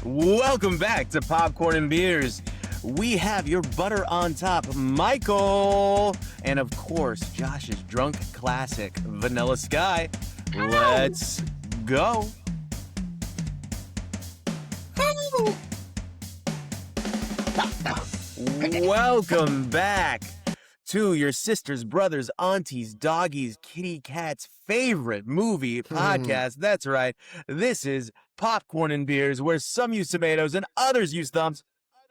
Welcome back to Popcorn and Beers. We have your butter on top, Michael, and of course, Josh's drunk classic, Vanilla Sky. Let's go. Welcome back to your sisters, brothers, aunties, doggies, kitty cats' favorite movie podcast. That's right. This is Popcorn and Beers, where some use tomatoes and others use thumbs.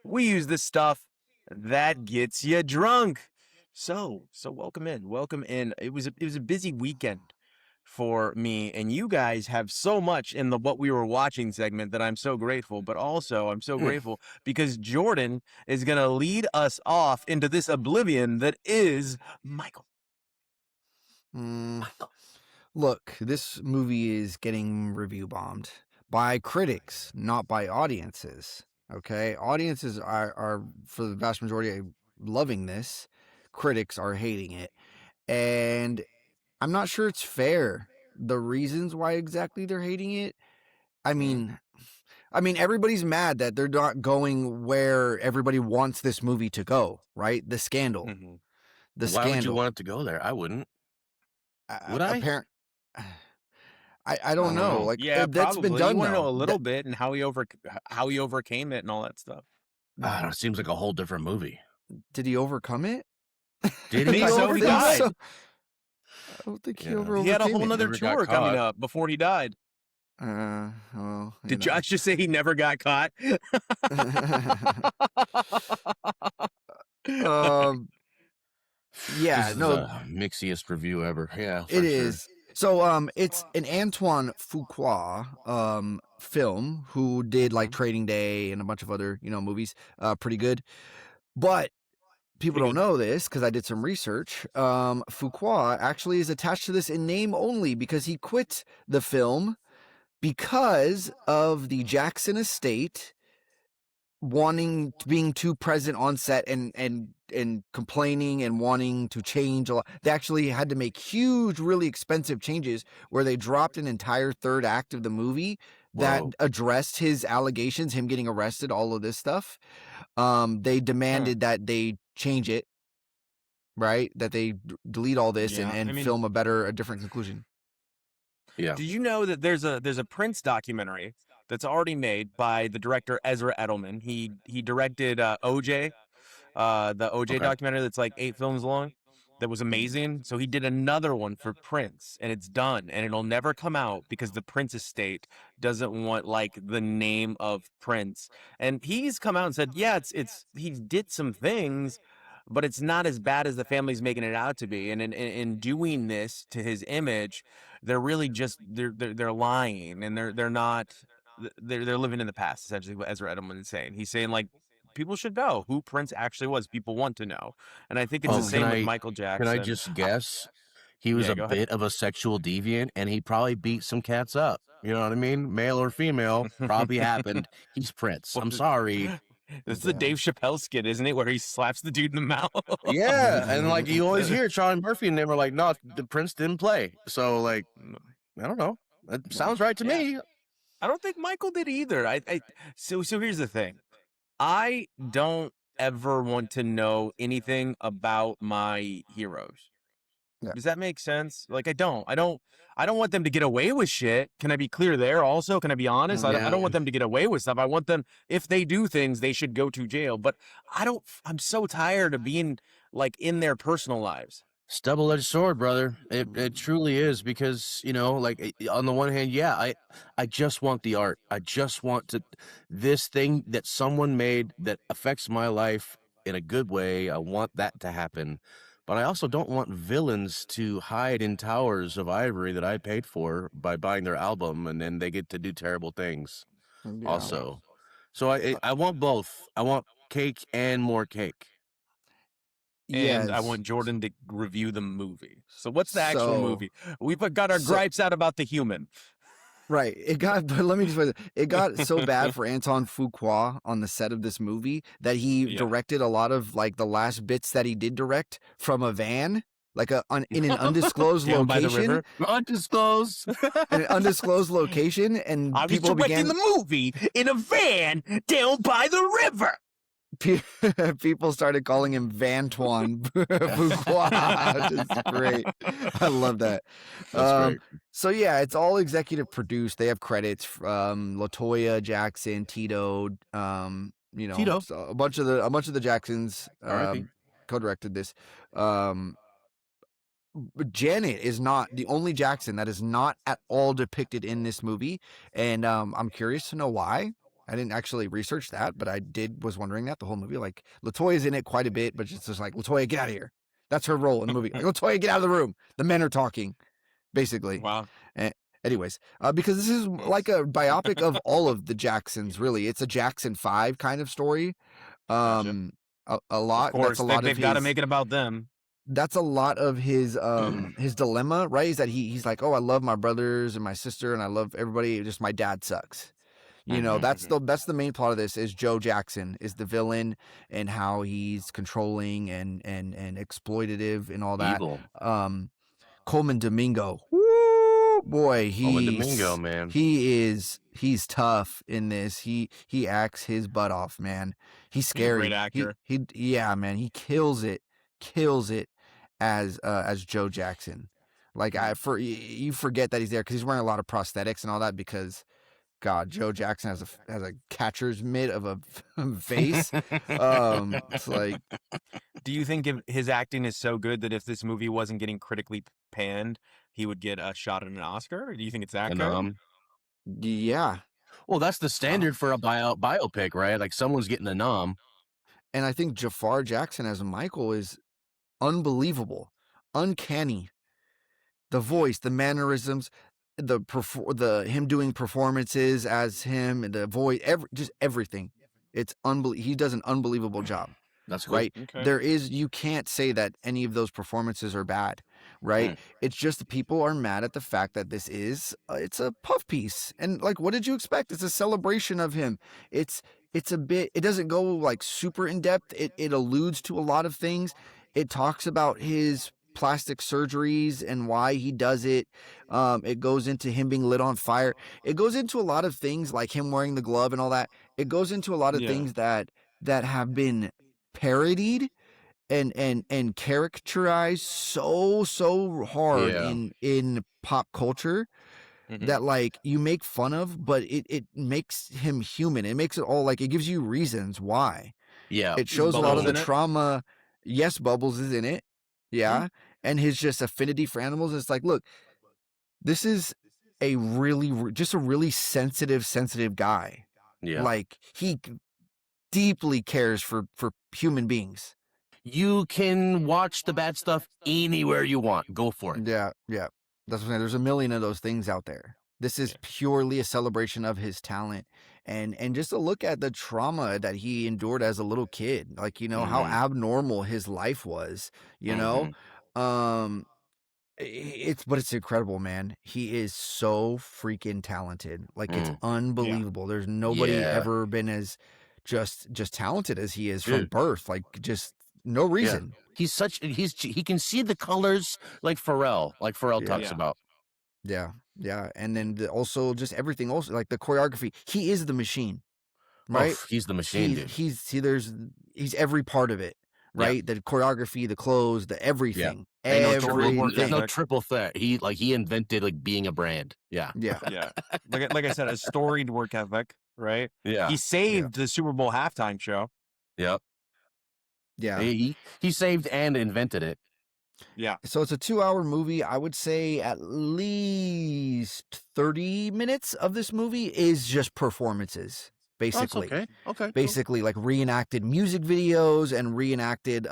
We use the stuff that gets you drunk. So welcome in. Welcome in. It was a busy weekend for me, and you guys have so much in the what we were watching segment that I'm so grateful, but also I'm so grateful because Jordan is going to lead us off into this oblivion that is Michael. Look, this movie is getting review bombed by critics, not by audiences. Okay, audiences are for the vast majority loving this. Critics are hating it, and I'm not sure it's fair. The reasons why exactly they're hating it. I mean, everybody's mad that they're not going where everybody wants this movie to go. Right? The scandal. The Why would you want it to go there? I wouldn't. Would I? I don't know. Like, yeah, that's probably. been done. You want to know a little bit and how he overcame it and all that stuff. I don't know, it seems like a whole different movie. Did he overcome it? Did he? So he died. I don't think he overcame it. He had a whole nother Never got tour coming caught. up before he died. Well, Did Josh just say he never got caught? Yeah, This is no, the mixiest review ever. Yeah, for it sure. is. So, it's an Antoine Fuqua film who did like Trading Day and a bunch of other movies. Pretty good, but people don't know this because I did some research. Fuqua actually is attached to this in name only because he quit the film because of the Jackson estate being too present on set and complaining and wanting to change a lot. They actually had to make huge, really expensive changes where they dropped an entire third act of the movie that addressed his allegations, him getting arrested, all of this stuff. They demanded that they change it, right? That they delete all this and film a different conclusion. Yeah. Did you know that there's a Prince documentary that's already made by the director Ezra Edelman? He directed OJ, the OJ documentary that's like 8 films long. That was amazing. So he did another one for Prince, and it's done, and it'll never come out because the Prince estate doesn't want like the name of Prince. And he's come out and said, yeah, it's he did some things, but it's not as bad as the family's making it out to be. And in doing this to his image, they're really just they're lying, and they're not they're living in the past. Essentially, what Ezra Edelman is saying. He's saying like people should know who Prince actually was. People want to know, and I think it's the same with Michael Jackson. Can I just guess? He was a bit of a sexual deviant, and he probably beat some cats up. You know what I mean? Male or female, probably happened. He's Prince. I'm sorry. This is the Dave Chappelle skit, isn't it? Where he slaps the dude in the mouth. Yeah, and like you always hear Charlie Murphy, and they were like, "No, the Prince didn't play." So like, I don't know. That sounds right to me. I don't think Michael did either. So here's the thing. I don't ever want to know anything about my heroes. Yeah. Does that make sense? Like I don't want them to get away with shit. Can I be clear there also? Can I be honest? I don't want them to get away with stuff. I want them, if they do things, they should go to jail. But I'm so tired of being like in their personal lives. Double-edged sword, brother. It truly is, because like on the one hand, I just want the art. I just want this thing that someone made that affects my life in a good way. I want that to happen, but I also don't want villains to hide in towers of ivory that I paid for by buying their album, and then they get to do terrible things. Yeah. Also, so I want both. I want cake and more cake. And I want Jordan to review the movie. So what's the actual movie? We've got our gripes out about the human. Right. But let me just it got so bad for Antoine Fuqua on the set of this movie that he directed a lot of like the last bits that he did direct from a van, like in an undisclosed Down by the location, river. Undisclosed. in an undisclosed location, and I was people directing began the movie in a van down by the river. people started calling him Vantuan Fuqua. Just great. I love that. That's great. So yeah, it's all executive produced. They have credits from Latoya Jackson, Tito, Tito. so a bunch of the Jacksons R.I.P. co-directed this. But Janet is not the only Jackson that is not at all depicted in this movie, and I'm curious to know why. I didn't actually research that, but I was wondering that the whole movie. Like Latoya's in it quite a bit, but it's just like, Latoya, get out of here. That's her role in the movie. Like, Latoya, get out of the room. The men are talking, basically. Wow. Anyways, because this is like a biopic of all of the Jacksons. Really, it's a Jackson 5 kind of story. Gotcha. A lot. Of course, That's a lot they've of got to his. make it about them. That's a lot of his dilemma, right? Is that he's like, oh, I love my brothers and my sister, and I love everybody. Just my dad sucks. That's the main plot of this. Is Joe Jackson is the villain, and how he's controlling and exploitative and all that. Evil. Coleman Domingo, woo, boy, Domingo, man. he's tough in this. He acts his butt off, man. He's scary. He's a great actor. Yeah, man, he kills it as Joe Jackson. Like you forget that he's there because he's wearing a lot of prosthetics and all that because. God, Joe Jackson has a catcher's mitt of a face. It's like, do you think if his acting is so good that if this movie wasn't getting critically panned, he would get a shot at an Oscar? Or do you think it's that good? Yeah. Well, that's the standard for a biopic, right? Like someone's getting a nom. And I think Jafar Jackson as Michael is unbelievable, uncanny. The voice, the mannerisms, the him doing performances as him, the voice, just everything. It's he does an unbelievable job. That's cool. Right. Okay. You can't say that any of those performances are bad, right? It's just the people are mad at the fact that this is it's a puff piece, and like, what did you expect? It's a celebration of him. It's a bit. It doesn't go like super in depth. It alludes to a lot of things. It talks about his plastic surgeries and why he does it. It goes into him being lit on fire. It goes into a lot of things like him wearing the glove and all that. It goes into a lot of things that have been parodied and characterized so hard in pop culture that like you make fun of, but it makes him human. It makes it all like it gives you reasons why. Yeah. It shows a lot of the trauma. Yes, Bubbles is in it. Yeah. And his just affinity for animals. It's like, look, this is a really sensitive guy. Yeah. Like he deeply cares for human beings. You can watch the bad stuff anywhere you want. Go for it. Yeah. That's what I'm saying. There's a million of those things out there. This is purely a celebration of his talent and just a look at the trauma that he endured as a little kid. Like, how abnormal his life was, it's incredible, man. He is so freaking talented. Like it's unbelievable. There's nobody ever been as just talented as he is from birth. Like just no reason. Yeah. He can see the colors like Pharrell talks about. Yeah. And then also just everything also like the choreography. He is the machine. Right? Oh, he's the machine, dude. He's every part of it. Right? The choreography, the clothes, the everything. Yeah. Everything. There's no triple threat. He invented like being a brand. Yeah. Like I said, a storied work ethic, right? Yeah. He saved the Super Bowl halftime show. Yep. Yeah. He saved and invented it. Yeah. So it's a 2-hour movie. I would say at least 30 minutes of this movie is just performances. Basically. Okay. Basically, like reenacted music videos and reenacted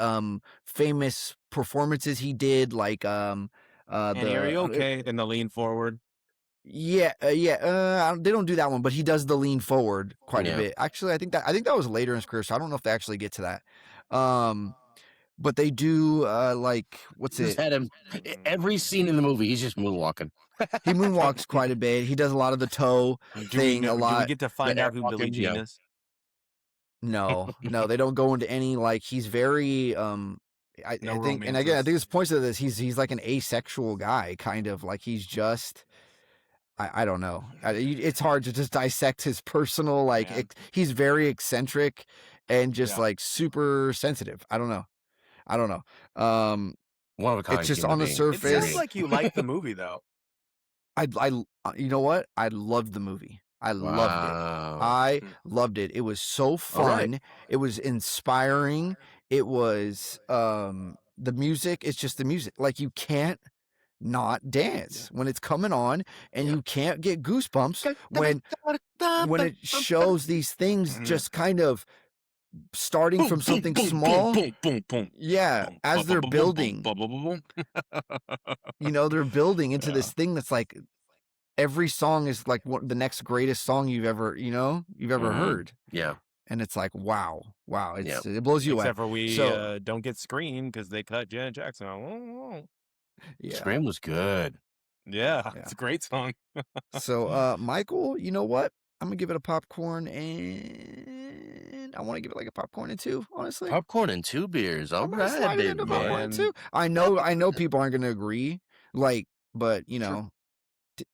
famous performances he did, like and are you okay in the lean forward? They don't do that one, but he does the lean forward quite a bit. Actually, I think that was later in his career, so I don't know if they actually get to that. But they do like what's it? Had him every scene in the movie. He's just moonwalking. He moonwalks quite a bit. He does a lot of the toe thing. A lot. Do we get to find out who Billie Jean is? No, they don't go into any like. He's very I No think, and again, I think romances. this points to this. He's like an asexual guy, kind of like he's just. I don't know. It's hard to just dissect his personal Yeah. he's very eccentric and just Yeah. like super sensitive. I don't know. One of a kind It's just human on the being. It sounds surface. like you like the movie though. You know what? I loved the movie. I loved it. Wow. I loved it. It was so fun. right. It was inspiring. It was the music. It's just the music. Like you can't not dance when it's coming on, and you can't get goosebumps when it shows these things just kind of starting Boom, from boom, something boom, small. boom, boom, boom, Yeah, boom, as boom, they're boom, boom, building, boom, boom, boom, boom. they're building into Yeah. this thing that's like every song is like the next greatest song you've ever heard. Yeah. And it's like, wow, Yeah. it blows you away. Except for we So don't get Scream because they cut Janet Jackson out. yeah, Scream was good. Yeah, it's a great song. so Michael, you know what? I'm gonna give it a popcorn, and I want to give it like a popcorn and 2, honestly. Popcorn and 2 beers. All I'm gonna right, slide it big into popcorn man. and 2. I know people aren't gonna agree, but I'm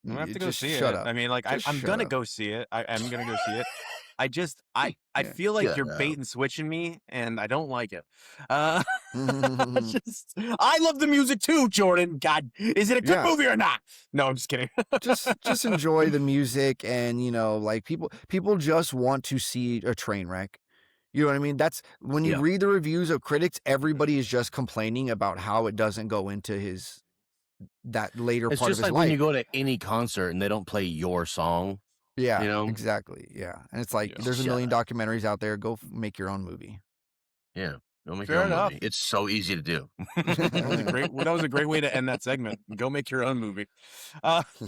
gonna have to go just see shut it. up. I mean, like Just I'm shut gonna up. go see it. I am gonna go see it. I Yeah. feel like Shut you're up. bait and switching me, and I don't like it. I love the music too, Jordan. God, is it a good Yeah. movie or not? No, I'm just kidding. just enjoy the music, and like people just want to see a train wreck. You know what I mean? That's when you Yeah. read the reviews of critics, everybody is just complaining about how it doesn't go into that later It's part just of his like when life. you go to any concert and they don't play your song. Yeah, you know? exactly. Yeah, and it's like Yeah. there's a Shut million documentaries out there. Go make your own movie. Yeah. Go make Fair your own enough. movie. It's so easy to do. That was a great way to end that segment. Go make your own movie.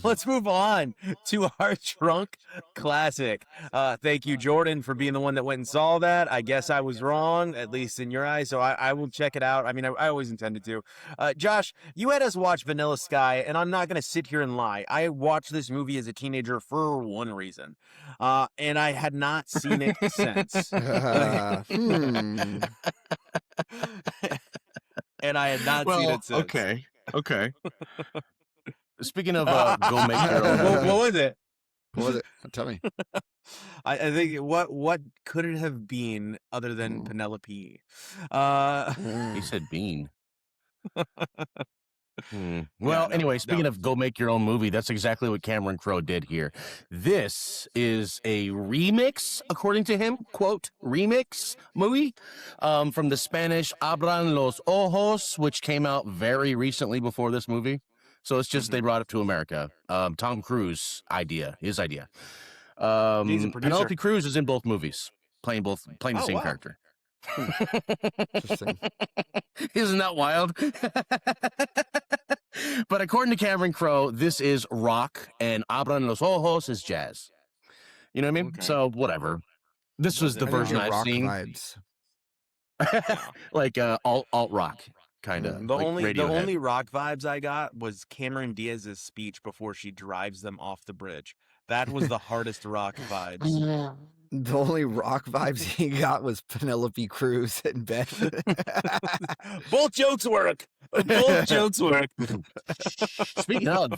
Let's move on to our drunk classic. Thank you, Jordan, for being the one that went and saw that. I guess I was wrong, at least in your eyes, so I will check it out. I mean, I always intended to. Josh, you had us watch Vanilla Sky, and I'm not going to sit here and lie. I watched this movie as a teenager for one reason, and I had not seen it since. And I had not seen it since. Okay. Speaking of go make your own what movie. was it? What was it? Tell me. I think what could it have been other than Penelope? He said bean. Well, no, anyway, speaking no. of go make your own movie, that's exactly what Cameron Crowe did here. This is a remix, according to him, quote, remix movie from the Spanish Abran los Ojos, which came out very recently before this movie. So it's just they brought it to America. Tom Cruise his idea. He's a producer. Penelope Cruz is in both movies, playing the same wow. character. Interesting. Isn't that wild? But according to Cameron Crowe, this is rock and Abran los Ojos is jazz. You know what I mean? Okay. So whatever. This was the I didn't version get I've rock seen. vibes. Like alt rock kind of. The like only Radiohead. rock vibes I got was Cameron Diaz's speech before she drives them off the bridge. That was the hardest rock vibes. The only rock vibes he got was Penelope Cruz in bed. Both jokes work. Both jokes work. Speaking of,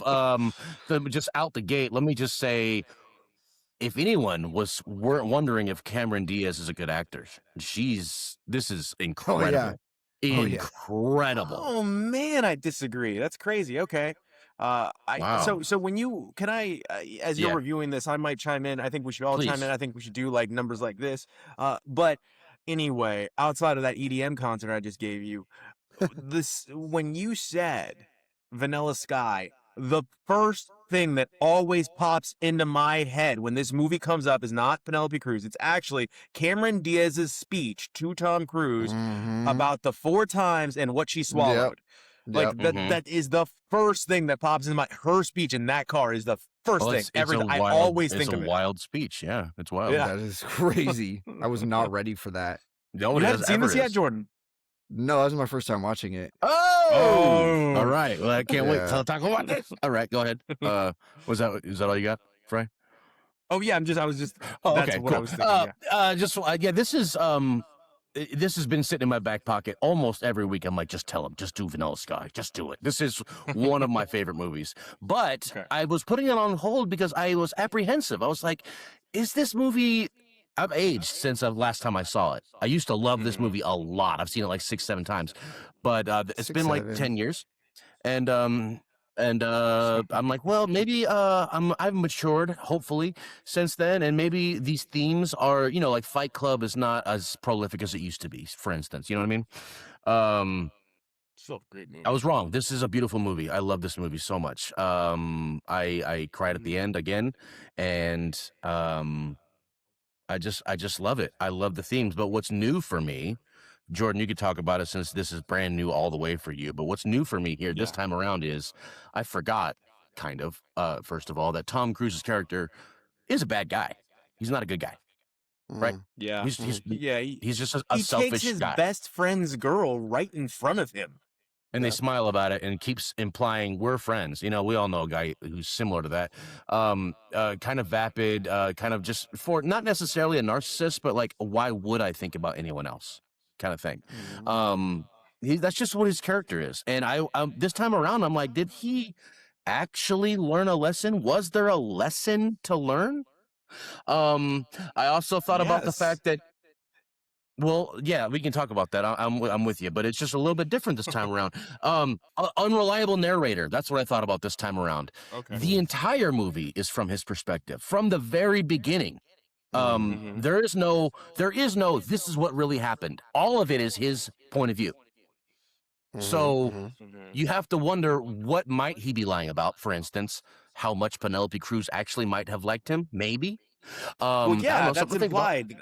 just out the gate, let me just say, if anyone weren't wondering if Cameron Diaz is a good actor, this is incredible. Incredible. Oh man, I disagree. That's crazy. Okay. Wow. So when you can I as you're Yeah. reviewing this, I might chime in. I think we should all chime Please. in. I think we should do like numbers like this. But anyway, outside of that EDM concert I just gave you, this when you said Vanilla Sky, the first thing that always pops into my head when this movie comes up is not Penelope Cruz. It's actually Cameron Diaz's speech to Tom Cruise about the 4 times and what she swallowed. Like that is the first thing that pops in her speech in that car is the first thing. I always think of it. It's a wild speech. Yeah, it's wild. Yeah. That is crazy. I was not ready for that. No, You haven't seen this yet, Jordan? No, that was my first time watching it. Oh! All right. Well, I can't wait Yeah. to talk about this. All right, go ahead. Is that all you got, Fry? Oh yeah, I was just Oh, that's okay, what cool. I was thinking. Yeah. This is this has been sitting in my back pocket almost every week. I'm like, just tell him, just do Vanilla Sky, just do it. This is one of my favorite movies. But I was putting it on hold because I was apprehensive. I was like, is this movie? I've aged since the last time I saw it. I used to love this movie a lot. I've seen it like 6-7 times, but it's been like 10 years, and I'm like, well, maybe I've matured, hopefully, since then, and maybe these themes are, like Fight Club is not as prolific as it used to be, for instance. You know what I mean? Still a great movie. I was wrong. This is a beautiful movie. I love this movie so much. I cried at the end again, and I just love it. I love the themes. But what's new for me, Jordan, you could talk about it since this is brand new all the way for you. But what's new for me here this time around is I forgot, kind of, first of all, that Tom Cruise's character is a bad guy. He's not a good guy, right? Yeah. He's just a he selfish takes his guy. best friend's girl right in front of him. And they smile about it and keeps implying we're friends. We all know a guy who's similar to that. Kind of vapid, kind of just for not necessarily a narcissist, but like, why would I think about anyone else kind of thing? That's just what his character is. And I this time around, I'm like, did he actually learn a lesson? Was there a lesson to learn? I also thought about the fact that, well, yeah, we can talk about that. I'm with you, but it's just a little bit different this time around. Unreliable narrator. That's what I thought about this time around. Okay. The entire movie is from his perspective, from the very beginning. There is no, this is what really happened. All of it is his point of view. So you have to wonder, what might he be lying about? For instance, how much Penelope Cruz actually might have liked him, maybe. Well, yeah, that's implied.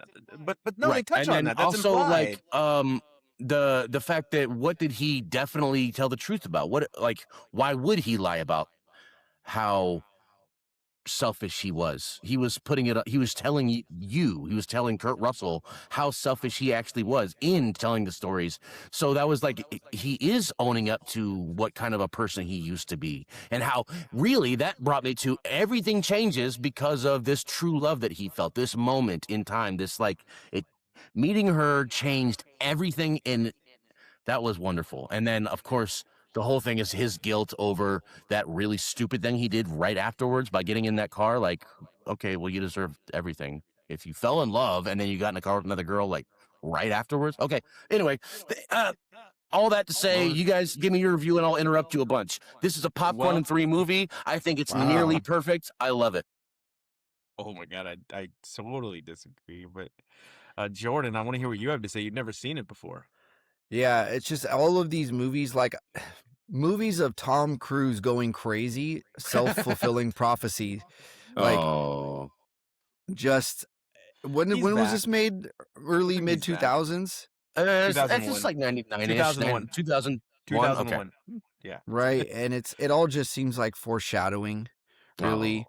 But no, Right. they touch And on then that. That's also, implied. like, the fact that, what did he definitely tell the truth about? What, like, why would he lie about how selfish he was? He was putting it, he was telling he was telling Kurt Russell how selfish he actually was in telling the stories. So that was like, he is owning up to what kind of a person he used to be, and how really that brought me to everything changes because of this true love that he felt, this moment in time, this, like, it, meeting her changed everything, and that was wonderful. And then, of course, the whole thing is his guilt over that really stupid thing he did right afterwards by getting in that car. Like, okay, well, you deserve everything. If you fell in love and then you got in a car with another girl, like, right afterwards. Okay. Anyway, all that to say, you guys give me your review and I'll interrupt you a bunch. This is a popcorn and 3 movie. I think it's nearly perfect. I love it. Oh my God, I totally disagree. But Jordan, I want to hear what you have to say. You've never seen it before. Yeah, it's just all of these movies, like movies of Tom Cruise going crazy, self-fulfilling prophecy. Like, just when was this made? Early mid 2000s. It's just like 99-ish. 2001. 2001. Okay. Yeah. Right, and it all just seems like foreshadowing, really.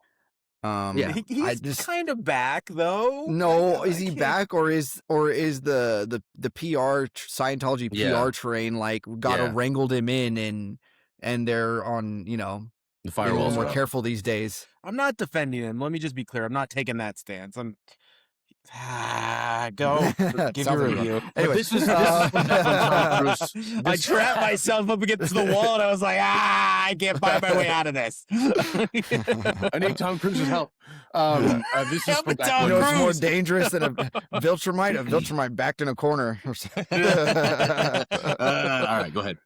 Yeah. He's kind of back though. No, is he back, or is the PR Scientology PR train like wrangled him in, and they're on, the firewalls more careful these days. I'm not defending him. Let me just be clear. I'm not taking that stance. Go give your review. Anyway, this is Tom Cruise. I trapped myself up against the wall, and I was like, I can't find my way out of this. I need Tom Cruise's help. This is it's more dangerous than a Viltrumite. A Viltrumite backed in a corner. All right, go ahead.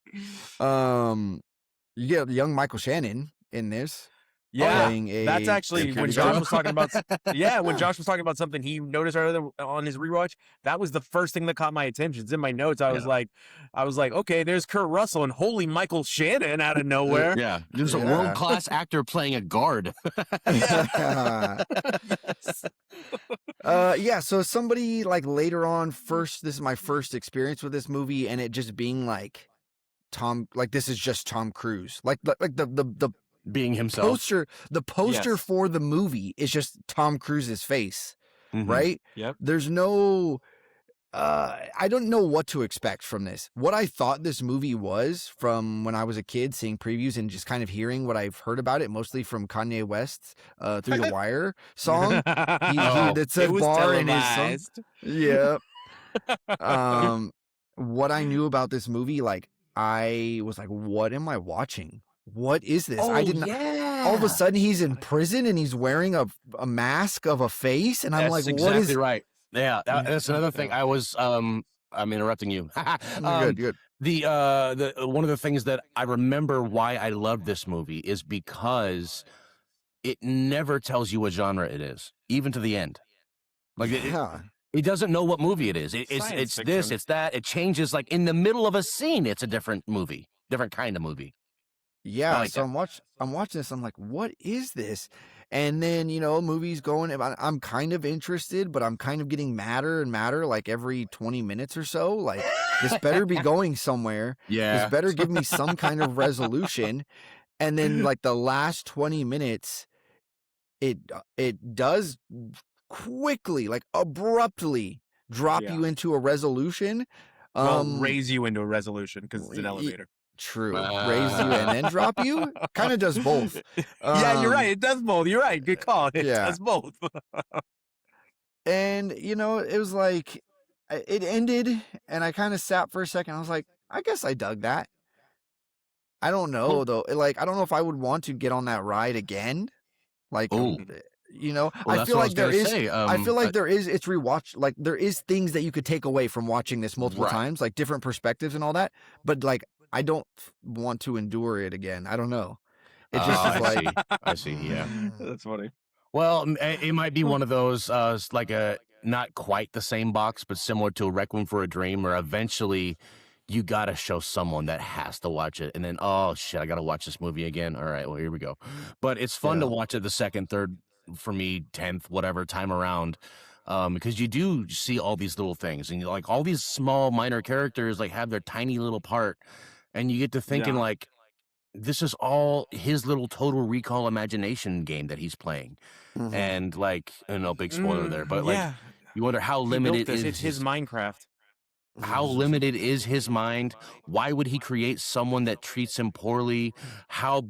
You get young Michael Shannon in this. Yeah, that's actually when Josh was talking about. Yeah, when Josh was talking about something he noticed on his rewatch, that was the first thing that caught my attention. It's in my notes. I was like, okay, there's Kurt Russell and holy Michael Shannon out of nowhere. Yeah, there's a world-class actor playing a guard. So somebody like later on, this is my first experience with this movie, and it just being like this is just Tom Cruise, like the being himself. The poster for the movie is just Tom Cruise's face, right? Yep. There's no, I don't know what to expect from this. What I thought this movie was from when I was a kid, seeing previews and just kind of hearing what I've heard about it, mostly from Kanye West's Through the Wire song. That says bar in his song. Yeah. What I knew about this movie, like, I was like, what am I watching? What is this? I Oh didn't. All of a yeah, sudden, he's in prison and he's wearing a mask of a face, and I'm like, that's what exactly is? right. Yeah, that's another thing. Yeah. I was I'm interrupting you. Good, good. The one of the things that I remember why I love this movie is because it never tells you what genre it is, even to the end. Like Yeah. it doesn't know what movie it is. Science It's this, fiction. it's that. It changes like in the middle of a scene. It's a different movie, different kind of movie. I Yeah, like so that. I'm watching this. I'm like, what is this? And then, movie's going. I'm kind of interested, but I'm kind of getting madder and madder like every 20 minutes or so. Like, this better be going somewhere. This Yeah. better give me some kind of resolution. And then, like, the last 20 minutes, it does quickly, like abruptly drop Yeah. you into a resolution. Well, raise you into a resolution because it's an y- elevator. True. Raise you and then drop you? Kind of does both. Yeah, you're right. It does both. You're right. Good call. It Yeah. does both. And, it was like, it ended, and I kind of sat for a second. I was like, I guess I dug that. I don't know, though. Like, I don't know if I would want to get on that ride again. Like, Oh, well, I that's feel what I like was there gonna is, say. I feel like there is, it's rewatch, like, there is things that you could take away from watching this multiple Right. times, like different perspectives and all that. But, like, I don't want to endure it again. I don't know. It just is I like, see. I see. Yeah. That's funny. Well, it might be one of those, like a not quite the same box, but similar to a Requiem for a Dream, where eventually you gotta show someone that has to watch it, and then oh shit, I gotta watch this movie again. All right, well here we go. But it's fun to Yeah. watch it the second, third, for me, 10th, whatever time around, because you do see all these little things, and you like all these small minor characters like have their tiny little part, and you get to thinking Yeah. like this is all his little Total Recall imagination game that he's playing. Mhm. And like, big spoiler there, but like, Yeah. you wonder how He built limited this. is It's his Minecraft. how limited is his mind? Why would he create someone that treats him poorly? How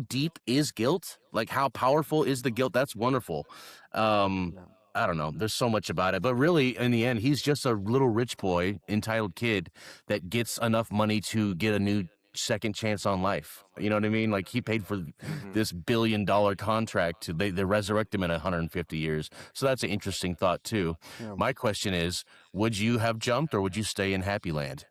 deep is guilt? Like how powerful is the guilt? That's wonderful. Um, Yeah. I don't know. There's so much about it, but really, in the end, he's just a little rich boy, entitled kid that gets enough money to get a new second chance on life. You know what I mean? Like he paid for this $1 billion contract to they resurrect him in 150 years. So that's an interesting thought too. Yeah. My question is, would you have jumped or would you stay in Happy Land?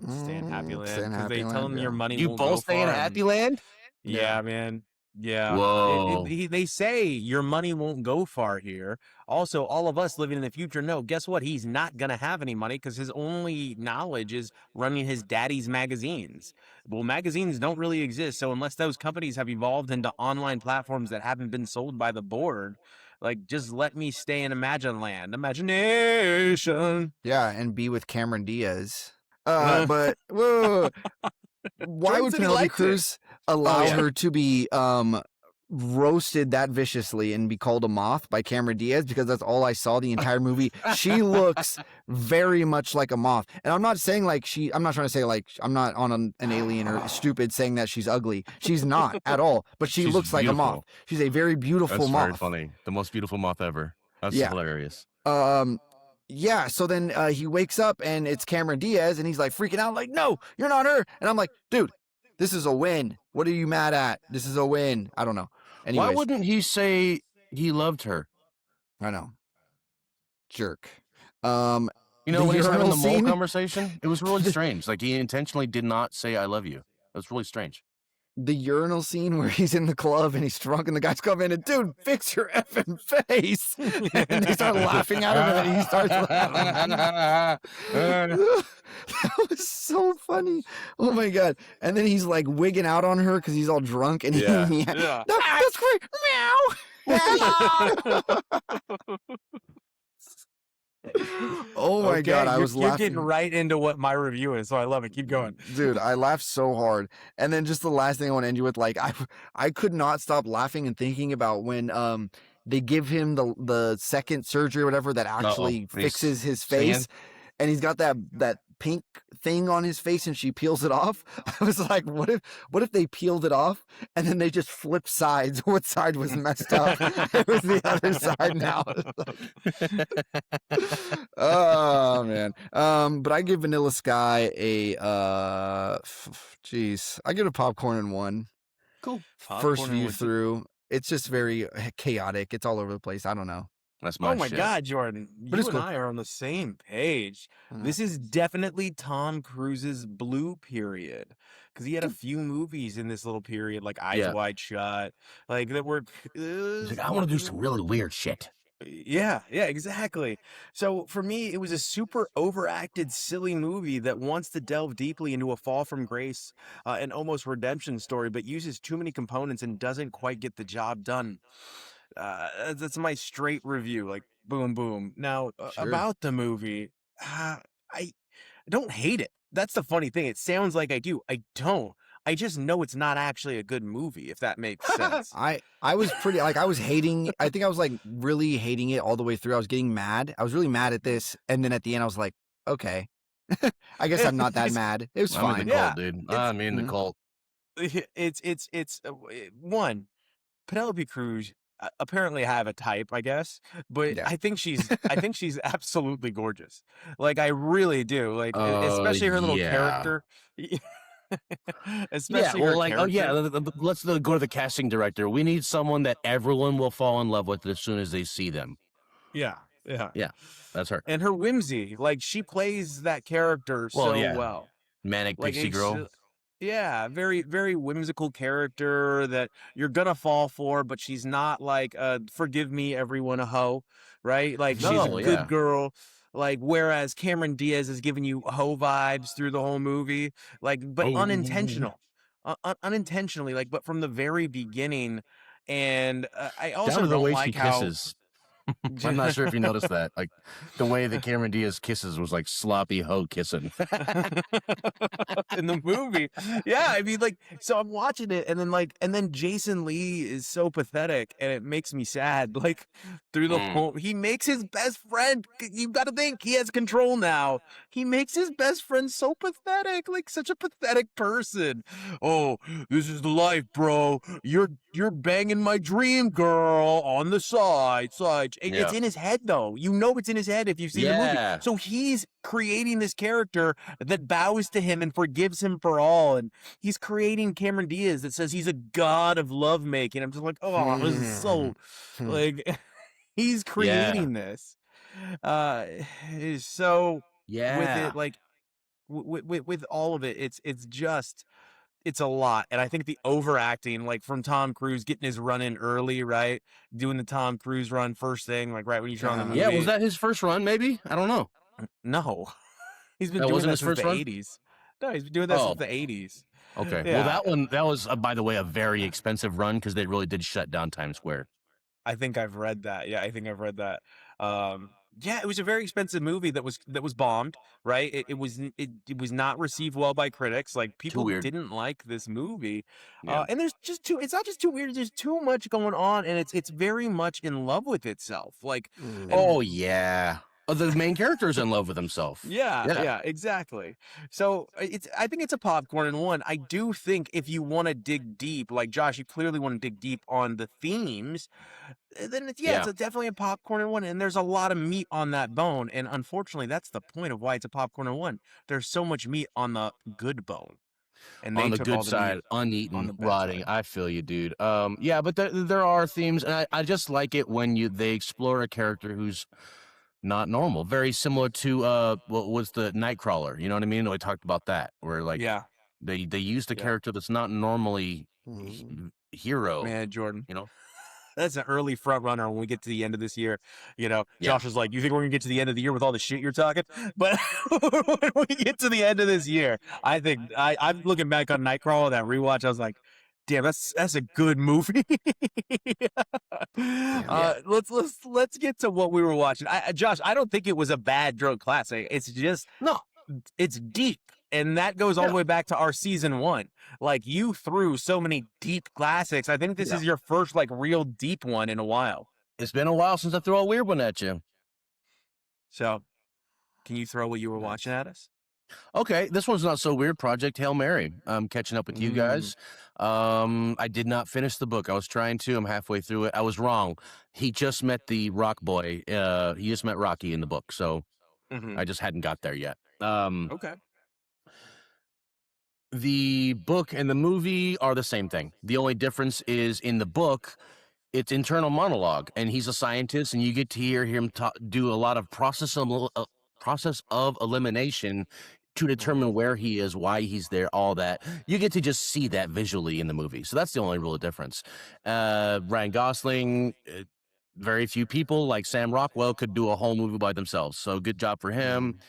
Stay in Happy Stay Land in because they Happy tell Land, him your yeah. money You won't both go stay in far. Happy Land? Yeah, man. Yeah. Whoa. They say your money won't go far here. Also, all of us living in the future know, guess what? He's not going to have any money because his only knowledge is running his daddy's magazines. Well, magazines don't really exist. So unless those companies have evolved into online platforms that haven't been sold by the board, like just let me stay in Imagine Land. Imagination. Yeah, and be with Cameron Diaz. Uh, But whoa, why Jordan would said he Penelope liked it. Cruz allow yeah. her to be roasted that viciously and be called a moth by Cameron Diaz? Because that's all I saw the entire movie. She looks very much like a moth. And I'm not saying like I'm not trying to say like I'm not on an alien or stupid saying that she's ugly. She's not at all. But she She's looks like a moth. beautiful. She's a very beautiful That's very moth. funny. The most beautiful moth ever. That's Yeah. hilarious. Yeah, so then he wakes up and it's Cameron Diaz and he's like freaking out like, no, you're not her. And I'm like, dude, this is a win. What are you mad at? This is a win. I don't know. Why Anyways, wouldn't he say he loved her? I know. Jerk. You know, The when he's having urinal the mole scene? conversation, it was really strange. Like he intentionally did not say "I love you." That's really strange. The urinal scene where he's in the club and he's drunk and the guys come in and, dude, fix your effing face. And they start laughing at him and then he starts laughing. That was so funny. Oh my God. And then he's like wigging out on her because he's all drunk and Yeah. Yeah. That's great. Meow. Oh my God. I was You're laughing. getting right into what my review is, so I love it. Keep going. Dude, I laughed so hard. And then just the last thing I want to end you with, like I could not stop laughing and thinking about when they give him the second surgery or whatever that actually And he's fixes his singing? face. And he's got that pink thing on his face and she peels it off. I was like, what if they peeled it off and then they just flipped sides? What side was messed up? It was the other side now. Oh man. But I give Vanilla Sky a I give it a popcorn in one. Cool. First view through. It's just very chaotic. It's all over the place. I don't know. That's my Oh my shit. God, Jordan. But You it's and cool. I are on the same page. This is definitely Tom Cruise's blue period. Because he had a few movies in this little period, like Eyes Wide Shut, like that were. He's like, I want to do some really weird shit. Yeah, exactly. So for me, it was a super overacted, silly movie that wants to delve deeply into a fall from grace and almost redemption story, but uses too many components and doesn't quite get the job done. That's my straight review, like boom, boom. Now, Sure. about the movie, I don't hate it. That's the funny thing. It sounds like I do. I don't. I just know it's not actually a good movie, if that makes sense. I was pretty like I was hating. I think I was like really hating it all the way through. I was getting mad. I was really mad at this, and then at the end, I was like, okay, I guess I'm not that mad. It was I'm in fine. the cult, dude. I'm in the cult. It's one. Penelope Cruz apparently have a type, I guess, but Yeah. I think she's absolutely gorgeous. Like I really do. Like especially her little character. Especially her character. Let's go to the casting director. We need someone that everyone will fall in love with as soon as they see them. Yeah. Yeah, that's her. And her whimsy, like she plays that character well. Manic Like pixie girl. Yeah, very, very whimsical character that you're gonna fall for, but she's not like forgive me everyone a hoe, right? Like she's a good girl. Like whereas Cameron Diaz is giving you hoe vibes through the whole movie, like but unintentional. Unintentionally, like but from the very beginning. And I also down to the don't way like she how kisses. I'm not sure if you noticed that. Like the way that Cameron Diaz kisses was like sloppy hoe kissing. in the movie. Yeah, I mean like so I'm watching it and then Jason Lee is so pathetic and it makes me sad. Like through the whole he makes his best friend. You gotta think he has control now. He makes his best friend so pathetic, like such a pathetic person. Oh, this is the life, bro. You're banging my dream girl on the side. It's in his head though. You know it's in his head if you've seen the movie. So he's creating this character that bows to him and forgives him for all. And he's creating Cameron Diaz that says he's a god of lovemaking. I'm just like, oh, this is so like he's creating this. So with it, like with all of it, it's a lot. And I think the overacting, like from Tom Cruise getting his run in early, right? Doing the Tom Cruise run first thing, like right when you turn on the movie. Yeah, was that his first run, maybe? I don't know. No. He's been doing that since the 80s. No, he's been doing that since the 80s. Okay. Yeah. Well, that was, by the way, a very expensive run because they really did shut down Times Square. I think I've read that. Yeah, I think I've read that. Yeah, it was a very expensive movie that was bombed, right? It was not received well by critics. Like people didn't like this movie. And there's just it's not just too weird, there's too much going on and it's very much in love with itself. Like oh yeah. The main character's in love with himself. Yeah, exactly. So I think it's a popcorn in one. I do think if you want to dig deep, like Josh, you clearly want to dig deep on the themes, then it's definitely a popcorn in one. And there's a lot of meat on that bone. And unfortunately, that's the point of why it's a popcorn in one. There's so much meat on the good bone. And on the good side, uneaten, rotting. I feel you, dude. Yeah, but there are themes, and I just like it when they explore a character who's not normal. Very similar to what was the Nightcrawler. You know what I mean? We talked about that, where like they used a character that's not normally hero. Man, Jordan, you know. That's an early front runner when we get to the end of this year. You know, Josh is like, you think we're going to get to the end of the year with all the shit you're talking? But when we get to the end of this year, I think I'm looking back on Nightcrawler, that rewatch, I was like, damn, that's a good movie. Let's get to what we were watching. Josh, I don't think it was a bad drug classic. It's just it's deep. And that goes all the way back to our season 1. Like you threw so many deep classics. I think this is your first like real deep one in a while. It's been a while since I threw a weird one at you. So, can you throw what you were watching at us? Okay, this one's not so weird. Project Hail Mary. I'm catching up with you guys. I did not finish the book. I was trying to. I'm halfway through it. I was wrong. He just met the Rock Boy. He just met Rocky in the book, so I just hadn't got there yet. Okay. The book and the movie are the same thing. The only difference is in the book, it's internal monologue, and he's a scientist, and you get to hear him do a lot of process of elimination to determine where he is, why he's there, all that. You get to just see that visually in the movie. So that's the only real difference. Ryan Gosling, very few people like Sam Rockwell could do a whole movie by themselves. So good job for him.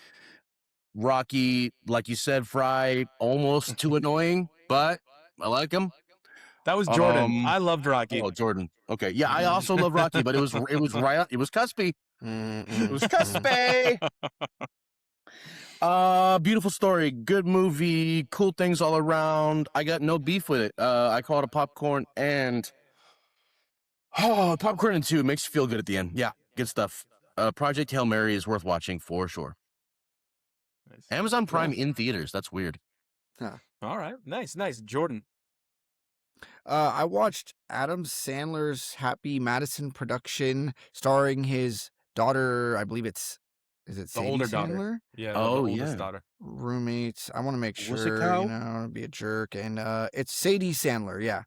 Rocky, like you said, Fry, almost too annoying, but I like him. That was Jordan. I loved Rocky. Oh, Jordan. Okay, yeah, I also love Rocky, but it was right. It was cuspy. It was cuspy. Beautiful story, good movie, cool things all around. I got no beef with it. I call it a popcorn and popcorn and two makes you feel good at the end. Yeah, good stuff. Project Hail Mary is worth watching for sure. Nice. Amazon Prime in theaters. That's weird. Huh. All right, nice. Jordan. I watched Adam Sandler's Happy Madison production starring his daughter. I believe is it The Sadie older Sandler? daughter. Yeah. Oh, the oldest yeah. daughter. Roommates. I want to make Was it sure, Cal? you know, I don't wanna be a jerk. And it's Sadie Sandler, yeah.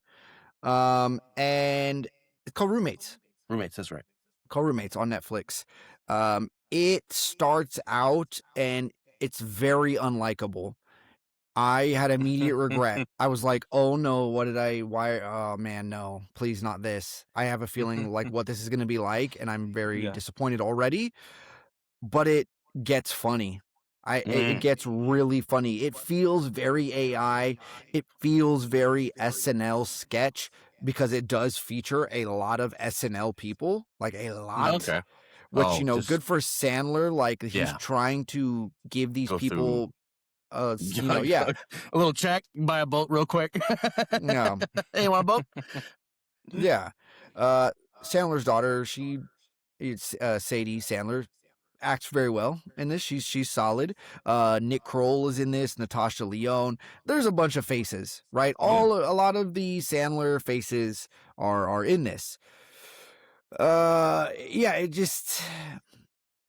And it's called Roommates. Roommates, that's right. Called Roommates on Netflix. It starts out and it's very unlikable. I had immediate regret. I was like, oh no, oh man, no, please not this. I have a feeling like what this is going to be like, and I'm very Yeah. disappointed already, but it gets funny. It gets really funny. It feels very AI. It feels very SNL sketch because it does feature a lot of SNL people, like a lot. Okay. Which, you know, just good for Sandler. Like he's Yeah. trying to give these Go through- people, you know, yeah, a little check, buy a boat real quick. yeah, Hey, you want a boat? yeah. Sandler's daughter, it's Sadie Sandler, acts very well in this. She's solid. Nick Kroll is in this. Natasha Lyonne. There's a bunch of faces, right? A lot of the Sandler faces are in this. Yeah,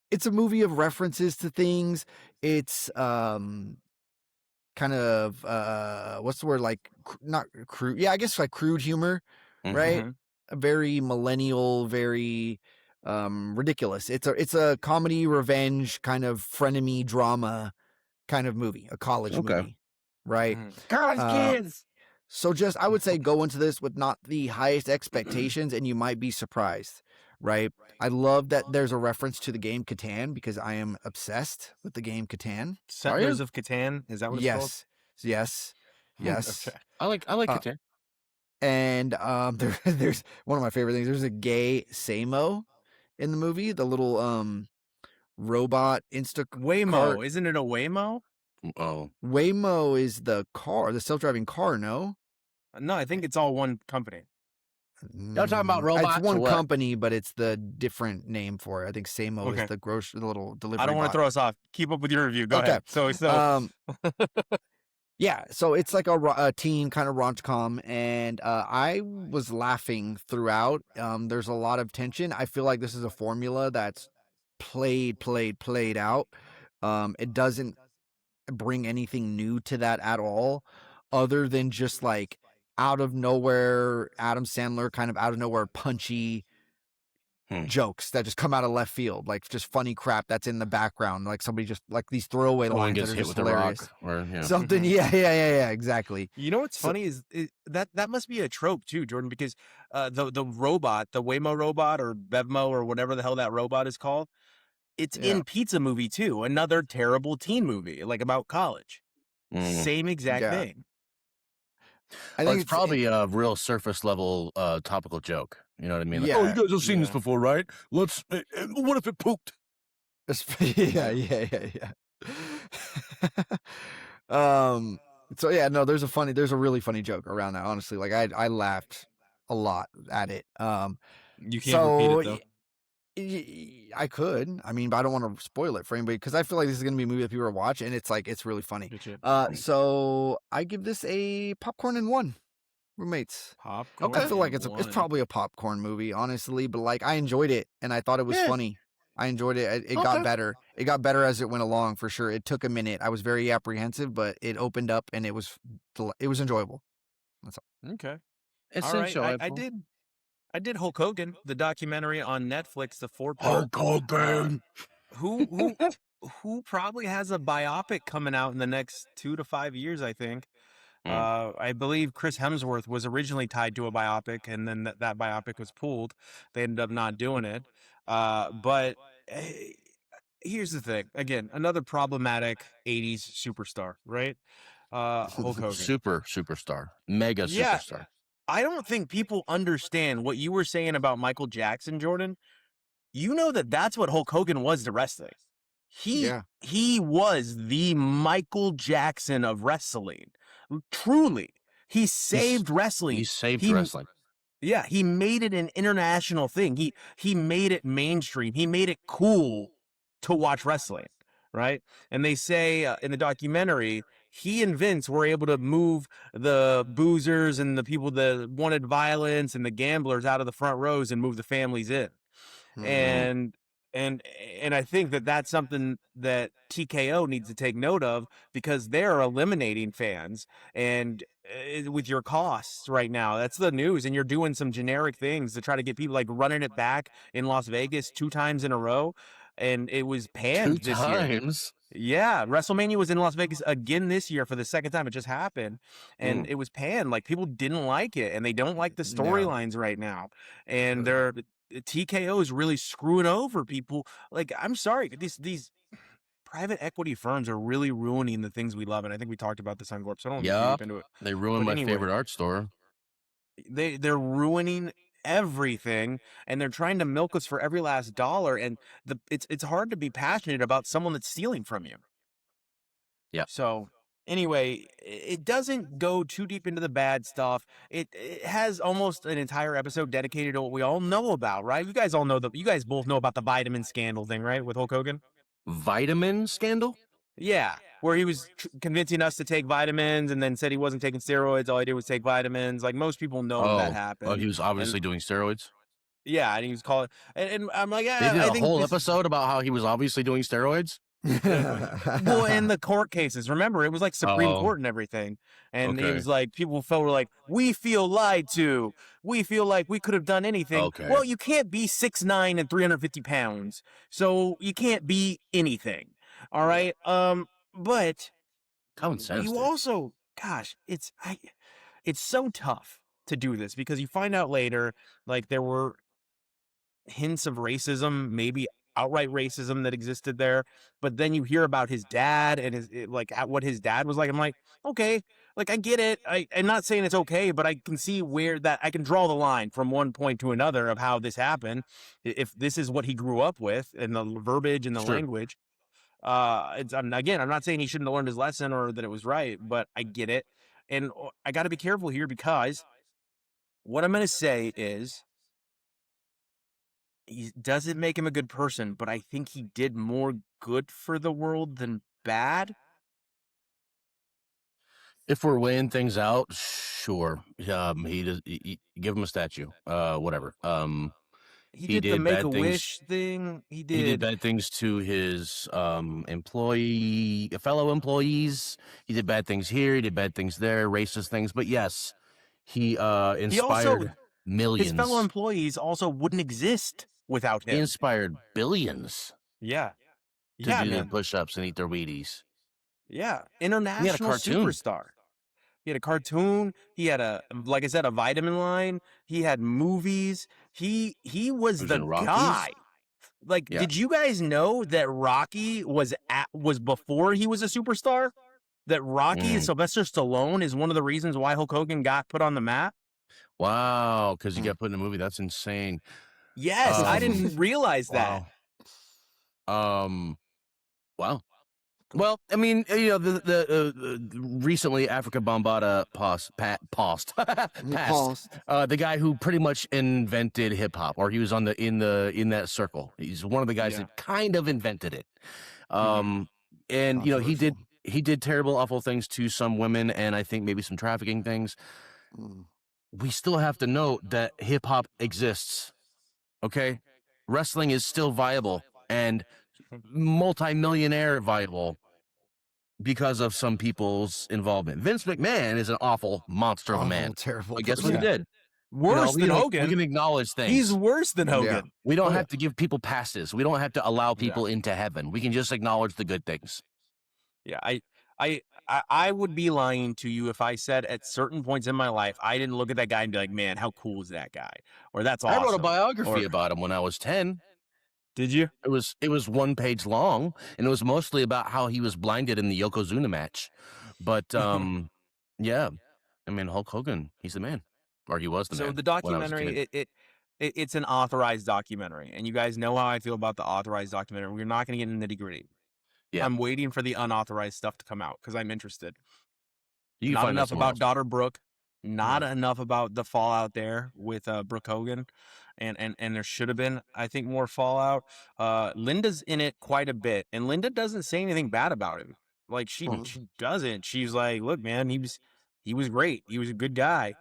it's a movie of references to things. It's kind of what's the word, like not crude, yeah, I guess like crude humor, right? A very millennial, very ridiculous. It's a comedy revenge kind of frenemy drama kind of movie, a college movie, right? College kids. So just I would say go into this with not the highest expectations and you might be surprised, right? I love that there's a reference to the game Catan because I am obsessed with the game Catan. Settlers of Catan. Is that what it's called? Yes. Okay. I like Catan. And there's one of my favorite things. There's a gay Samo in the movie, the little robot Waymo. Isn't it a Waymo? Oh. Waymo is the car, the self-driving car, no? No, I think it's all one company. Y'all talking about robots? It's one company, but it's the different name for it. I think Samo is the little delivery. I don't want to throw us off. Keep up with your review. Go ahead. So yeah, so it's like a teen kind of rom-com, and I was laughing throughout. There's a lot of tension. I feel like this is a formula that's played out. It doesn't bring anything new to that at all, other than just like out of nowhere, Adam Sandler kind of out of nowhere punchy jokes that just come out of left field, like just funny crap that's in the background, like somebody just like these throwaway lines that are just hilarious. Something, yeah, exactly. You know what's funny is that must be a trope too, Jordan, because the robot, the Waymo robot or Bevmo or whatever the hell that robot is called, it's in Pizza Movie too, another terrible teen movie like about college. Same exact thing. I think it's probably a real surface level topical joke. You know what I mean? Like, oh, you guys have seen this before, right? Let's. What if it pooped? Yeah. So yeah, no, there's a really funny joke around that. Honestly, like I laughed a lot at it. You can't repeat it though. I could. I mean, but I don't want to spoil it for anybody because I feel like this is gonna be a movie that people are watch, and it's really funny. Good shit. So I give this a popcorn and one. Roommates. Popcorn. I feel like and it's one. probably a popcorn movie, honestly, but like I enjoyed it and I thought it was Yeah. funny. I enjoyed it. It Okay. got better. It got better as it went along for sure. It took a minute. I was very apprehensive, but it opened up and it was enjoyable. That's all. Okay. It's All right. enjoyable. I did Hulk Hogan, the documentary on Netflix, the 4-part. Hulk Hogan. Who probably has a biopic coming out in the next 2 to 5 years, I think. I believe Chris Hemsworth was originally tied to a biopic, and then that biopic was pulled. They ended up not doing it. But here's the thing. Again, another problematic 80s superstar, right? Hulk Hogan. Superstar. Mega Yeah. superstar. I don't think people understand what you were saying about Michael Jackson, Jordan. You know that's what Hulk Hogan was to wrestling. He was the Michael Jackson of wrestling. Truly. He saved wrestling. He saved wrestling. Yeah, he made it an international thing. He made it mainstream. He made it cool to watch wrestling, right? And they say in the documentary, he and Vince were able to move the boozers and the people that wanted violence and the gamblers out of the front rows and move the families in. And I think that's something that TKO needs to take note of, because they're eliminating fans and with your costs right now. That's the news, and you're doing some generic things to try to get people, like running it back in Las Vegas 2 times in a row, and it was panned 2 this year. times. Yeah, WrestleMania was in Las Vegas again this year for the second time. It just happened, and it was panned. Like, people didn't like it, and they don't like the storylines right now, and TKO is really screwing over people. Like, I'm sorry, these private equity firms are really ruining the things we love, and I think we talked about this on Gorp, so I don't want to get deep into it. They ruined my favorite art store. They're ruining everything, and they're trying to milk us for every last dollar, and it's hard to be passionate about someone that's stealing from you. Yeah. So anyway, it doesn't go too deep into the bad stuff. It has almost an entire episode dedicated to what we all know about, right? You guys both know about the vitamin scandal thing, right? With Hulk Hogan. Vitamin scandal? Yeah, where he was convincing us to take vitamins and then said he wasn't taking steroids. All he did was take vitamins. Like, most people know that happened. Oh, he was obviously doing steroids? Yeah, and he was calling, and I'm like, They did a whole episode about how he was obviously doing steroids? Well, in the court cases, remember, it was like Supreme Court and everything, and he was like, people were like, we feel lied to, we feel like we could have done anything. Well, you can't be 6'9" and 350 pounds, so you can't be anything. All right. But common sense. You also, gosh, it's so tough to do this, because you find out later, like, there were hints of racism, maybe outright racism, that existed there. But then you hear about his dad and what his dad was like. I'm like, okay, like, I get it. I'm not saying it's okay, but I can see where that I can draw the line from one point to another of how this happened. If this is what he grew up with, and the verbiage and the language, I'm not saying he shouldn't have learned his lesson or that it was right, but I get it. And I got to be careful here, because what I'm going to say is, he doesn't make him a good person, but I think he did more good for the world than bad. If we're weighing things out, sure. He give him a statue. Whatever. He did the Make-A-Wish thing. He did bad things to his fellow employees. He did bad things here. He did bad things there, racist things. But yes, he inspired millions. His fellow employees also wouldn't exist without him. He inspired billions. Yeah. To do their push-ups and eat their Wheaties. Yeah. International superstar. He had a cartoon. He had like I said, a vitamin line. He had movies. He was the guy. Like, did you guys know that Rocky was before he was a superstar? That Rocky and Sylvester Stallone is one of the reasons why Hulk Hogan got put on the map? Wow, because he got put in a movie. That's insane. Yes, I didn't realize that. Wow. Well, I mean, recently Africa Bambaataa passed. Paused. The guy who pretty much invented hip hop, or he was on in that circle. He's one of the guys Yeah. that kind of invented it. Mhm. And Controversial. he did terrible, awful things to some women, and I think maybe some trafficking things. Mm. We still have to note that hip hop exists. Okay, wrestling is still viable and multi-millionaire viable because of some people's involvement. Vince McMahon is an awful monster of a man. Awful, terrible But guess what he person. Yeah. did? Worse than We Hogan. can acknowledge He's things. worse than Yeah. Hogan. We don't Oh, have to give people passes. We don't have to allow Yeah. people into heaven. We can just acknowledge the good things. Yeah, I would be lying to you if I said at certain points in my life I didn't look at that guy and be like, man, how cool is that guy? Or that's I wrote a awesome. biography Or about him when I was 10. did you? It was 1 page long, and it was mostly about how he was blinded in the Yokozuna match. But yeah, I mean Hulk Hogan, he's the man, or he was the So man the when I was a kid. documentary, it's an authorized documentary, and you guys know how I feel about the authorized documentary. We're not going to get into nitty-gritty. Yeah. I'm waiting for the unauthorized stuff to come out because I'm interested. You can Not find that enough somewhere about else. daughter Brooke, not enough about the fallout there with Brooke Hogan, and there should have been, I think, more fallout. Linda's in it quite a bit, and Linda doesn't say anything bad about him. Like Mhm. she doesn't. She's like, look, man, he was great. He was a good guy.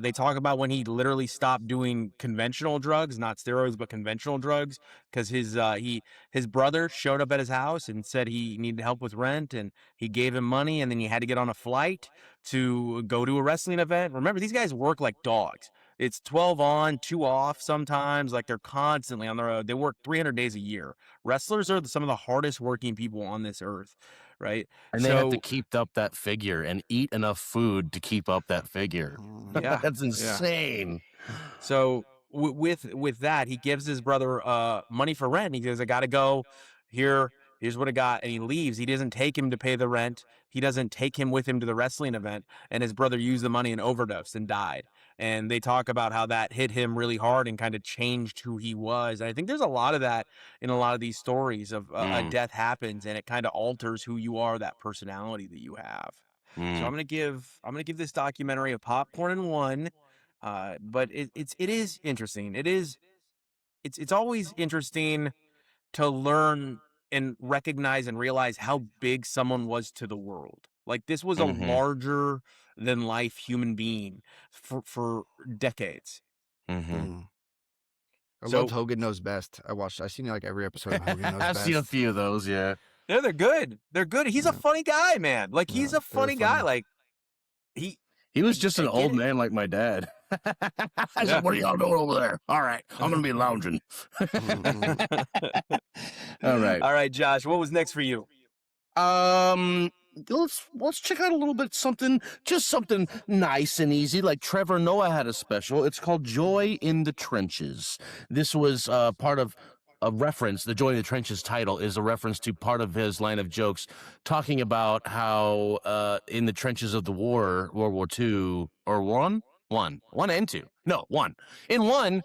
They talk about when he literally stopped doing conventional drugs, not steroids, but conventional drugs, because his brother showed up at his house and said he needed help with rent, and he gave him money, and then he had to get on a flight to go to a wrestling event. Remember, these guys work like dogs. It's 12 on, 2 off sometimes. Like they're constantly on the road. They work 300 days a year. Wrestlers are some of the hardest working people on this earth, right? And they have to keep up that figure and eat enough food to keep up that figure. Yeah, That's insane. So with that, he gives his brother money for rent. He goes, I gotta go. Here's what I got, and he leaves. He doesn't take him to pay the rent. He doesn't take him with him to the wrestling event. And his brother used the money and overdosed and died. And they talk about how that hit him really hard and kind of changed who he was. And I think there's a lot of that in a lot of these stories of a death happens and it kind of alters who you are, that personality that you have. So I'm gonna give this documentary a popcorn and one. But it is interesting. It's always interesting to learn and recognize and realize how big someone was to the world. Like this was a larger than life human being for decades. I loved So Hogan Knows Best. I've seen like every episode of Hogan Knows I've Best. seen a few of those, yeah. yeah, they're good. They're good. He's a funny guy, man. Like he's Yeah, a very funny guy. funny. Like he was just I an get old it. man like my dad. I Yeah. said, what are y'all doing over there? All right, I'm going to be lounging. All right. All right, Josh, what was next for you? Let's check out a little bit something nice and easy. Like Trevor Noah had a special. It's called Joy in the Trenches. This was part of a reference. The Joy in the Trenches title is a reference to part of his line of jokes, talking about how in the trenches of the war, World War II or one and two. No, one. In one,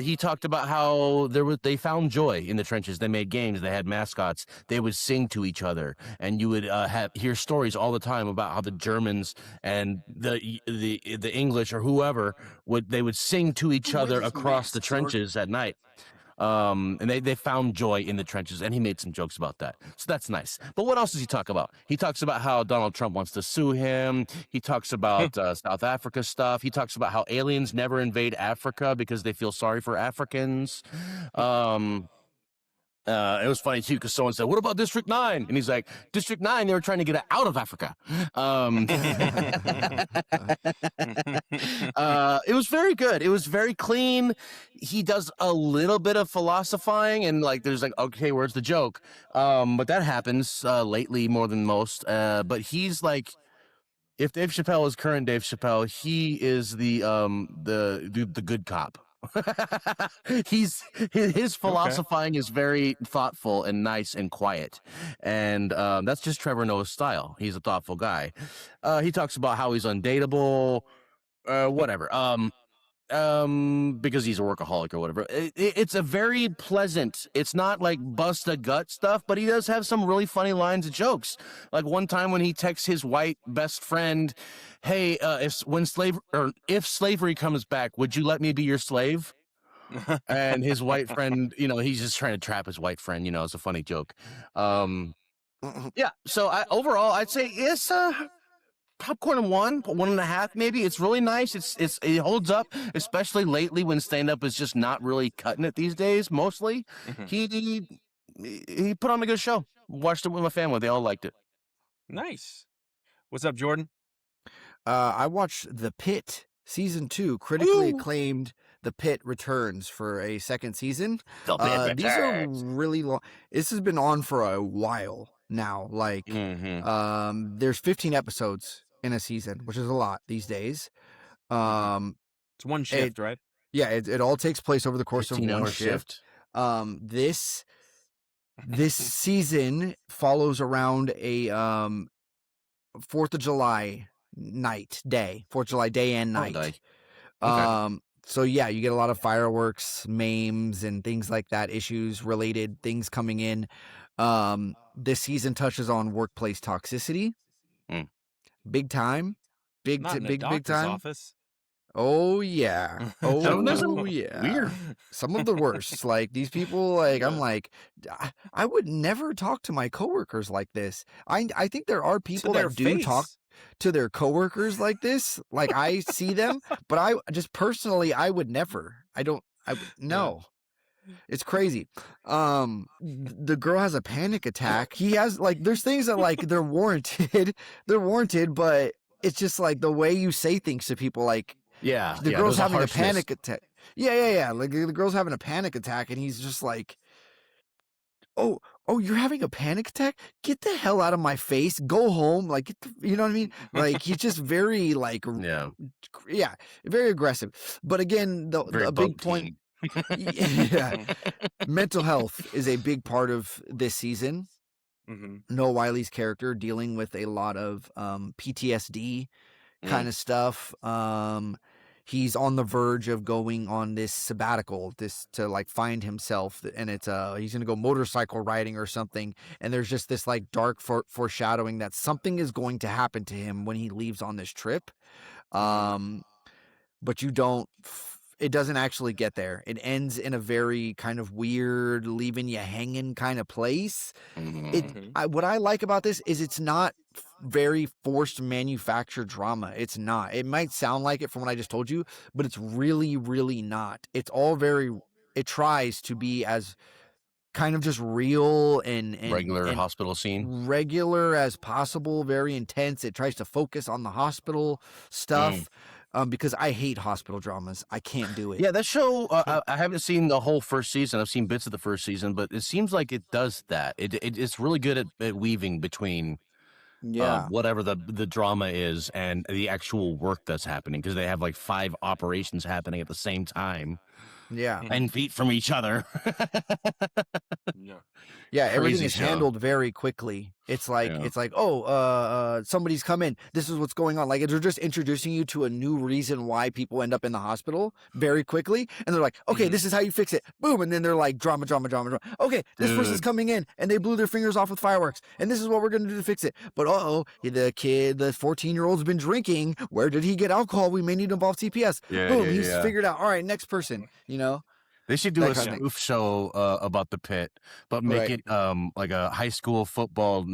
he talked about how they found joy in the trenches. They made games. They had mascots. They would sing to each other, and you would hear stories all the time about how the Germans and the English or whoever would sing to each other across the trenches at night. And they found joy in the trenches, and he made some jokes about that. So that's nice. But what else does he talk about? He talks about how Donald Trump wants to sue him. He talks about South Africa stuff. He talks about how aliens never invade Africa because they feel sorry for Africans. It was funny too because someone said, "What about District 9?" And he's like, "District 9, they were trying to get it out of Africa." It was very good. It was very clean. He does a little bit of philosophizing, and like, there's like, okay, where's the joke? But that happens lately more than most. But he's like, if Dave Chappelle is current Dave Chappelle, he is the good cop. His philosophizing is very thoughtful and nice and quiet, and that's just Trevor Noah's style. He's a thoughtful guy. He talks about how he's undateable, whatever. because he's a workaholic or whatever. It's a very pleasant. It's not like bust a gut stuff, but he does have some really funny lines and jokes. Like one time when he texts his white best friend, "Hey, if slavery comes back, would you let me be your slave?" And his white friend, he's just trying to trap his white friend. It's a funny joke. Yeah. So overall, I'd say it's popcorn and 1.5 maybe. It's really nice. It holds up, especially lately when stand-up is just not really cutting it these days. Mostly, he put on a good show. Watched it with my family. They all liked it. Nice. What's up, Jordan? I watched The Pit season 2, critically Ooh. acclaimed. The Pit returns for a second season. The Pit These are returns. really long. This has been on for a while now. Like, there's 15 episodes in a season, which is a lot these days. It's one shift, right? Yeah, it all takes place over the course of one 15-hour shift. This season follows around a 4th of July day, 4th of July day and night. Okay. So yeah, you get a lot of fireworks, memes, and things like that, issues related things coming in. This season touches on workplace toxicity, big time, big time. Office. Oh yeah, yeah. Weird. Some of the worst. Like these people, like I'm like, I would never talk to my coworkers like this. I think there are people that do talk to their coworkers like this. Like I see them, but I just personally, I would never. No. It's crazy. The girl has a panic attack. He has there's things that like they're warranted, but it's just like the way you say things to people. Like the girl's having a panic attack. Yeah. Like the girl's having a panic attack, and he's just like, oh, you're having a panic attack? Get the hell out of my face. Go home. Like, you know what I mean? Like, he's just very, like, very aggressive. But again, the big point, mental health is a big part of this season. Noah Wiley's character dealing with a lot of PTSD kind of stuff. He's on the verge of going on this sabbatical, to like find himself, and it's he's gonna go motorcycle riding or something. And there's just this like dark foreshadowing that something is going to happen to him when he leaves on this trip. But it doesn't actually get there. It ends in a very kind of weird, leaving you hanging kind of place. What I like about this is it's not very forced manufactured drama. It's not. It might sound like it from what I just told you, but it's really, really not. It's all it tries to be as kind of just real and regular hospital scene, regular as possible, very intense. It tries to focus on the hospital stuff. Because I hate hospital dramas. I can't do it. Yeah, that show, I haven't seen the whole first season. I've seen bits of the first season, but it seems like it does that. It's really good at weaving between whatever the drama is and the actual work that's happening, because they have like 5 operations happening at the same time. Yeah. 10 feet from each other. Everything is handled very quickly. It's like somebody's come in. This is what's going on. Like they're just introducing you to a new reason why people end up in the hospital very quickly, and they're like, okay, this is how you fix it. Boom, and then they're like drama. Okay, this person's coming in and they blew their fingers off with fireworks, and this is what we're gonna do to fix it. But the 14-year-old's been drinking. Where did he get alcohol? We may need to involve CPS. Boom, he's figured out. All right, next person. They should do a spoof show about the Pit, but make it like a high school football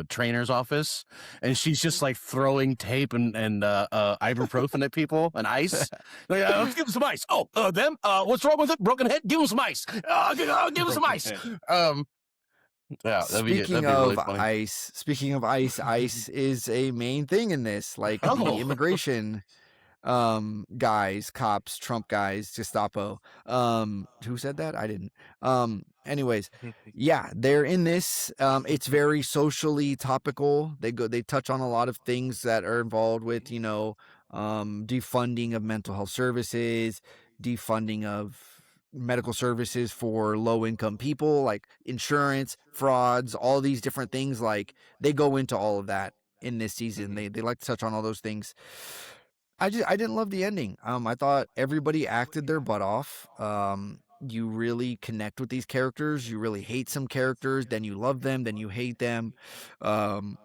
trainer's office, and she's just like throwing tape and ibuprofen at people and ice. Like, let's give them some ice. Them? What's wrong with it? Broken head? Give them some ice. Give them some ice. Speaking of ice, ice is a main thing in this. Like the immigration guys, cops, Trump guys, Gestapo. Who said that? I didn't. Anyways, they're in this. It's very socially topical. They touch on a lot of things that are involved with, defunding of mental health services, defunding of medical services for low income people, like insurance, frauds, all these different things. Like they go into all of that in this season. They like to touch on all those things. I didn't love the ending. I thought everybody acted their butt off. You really connect with these characters. You really hate some characters, then you love them, then you hate them. Um,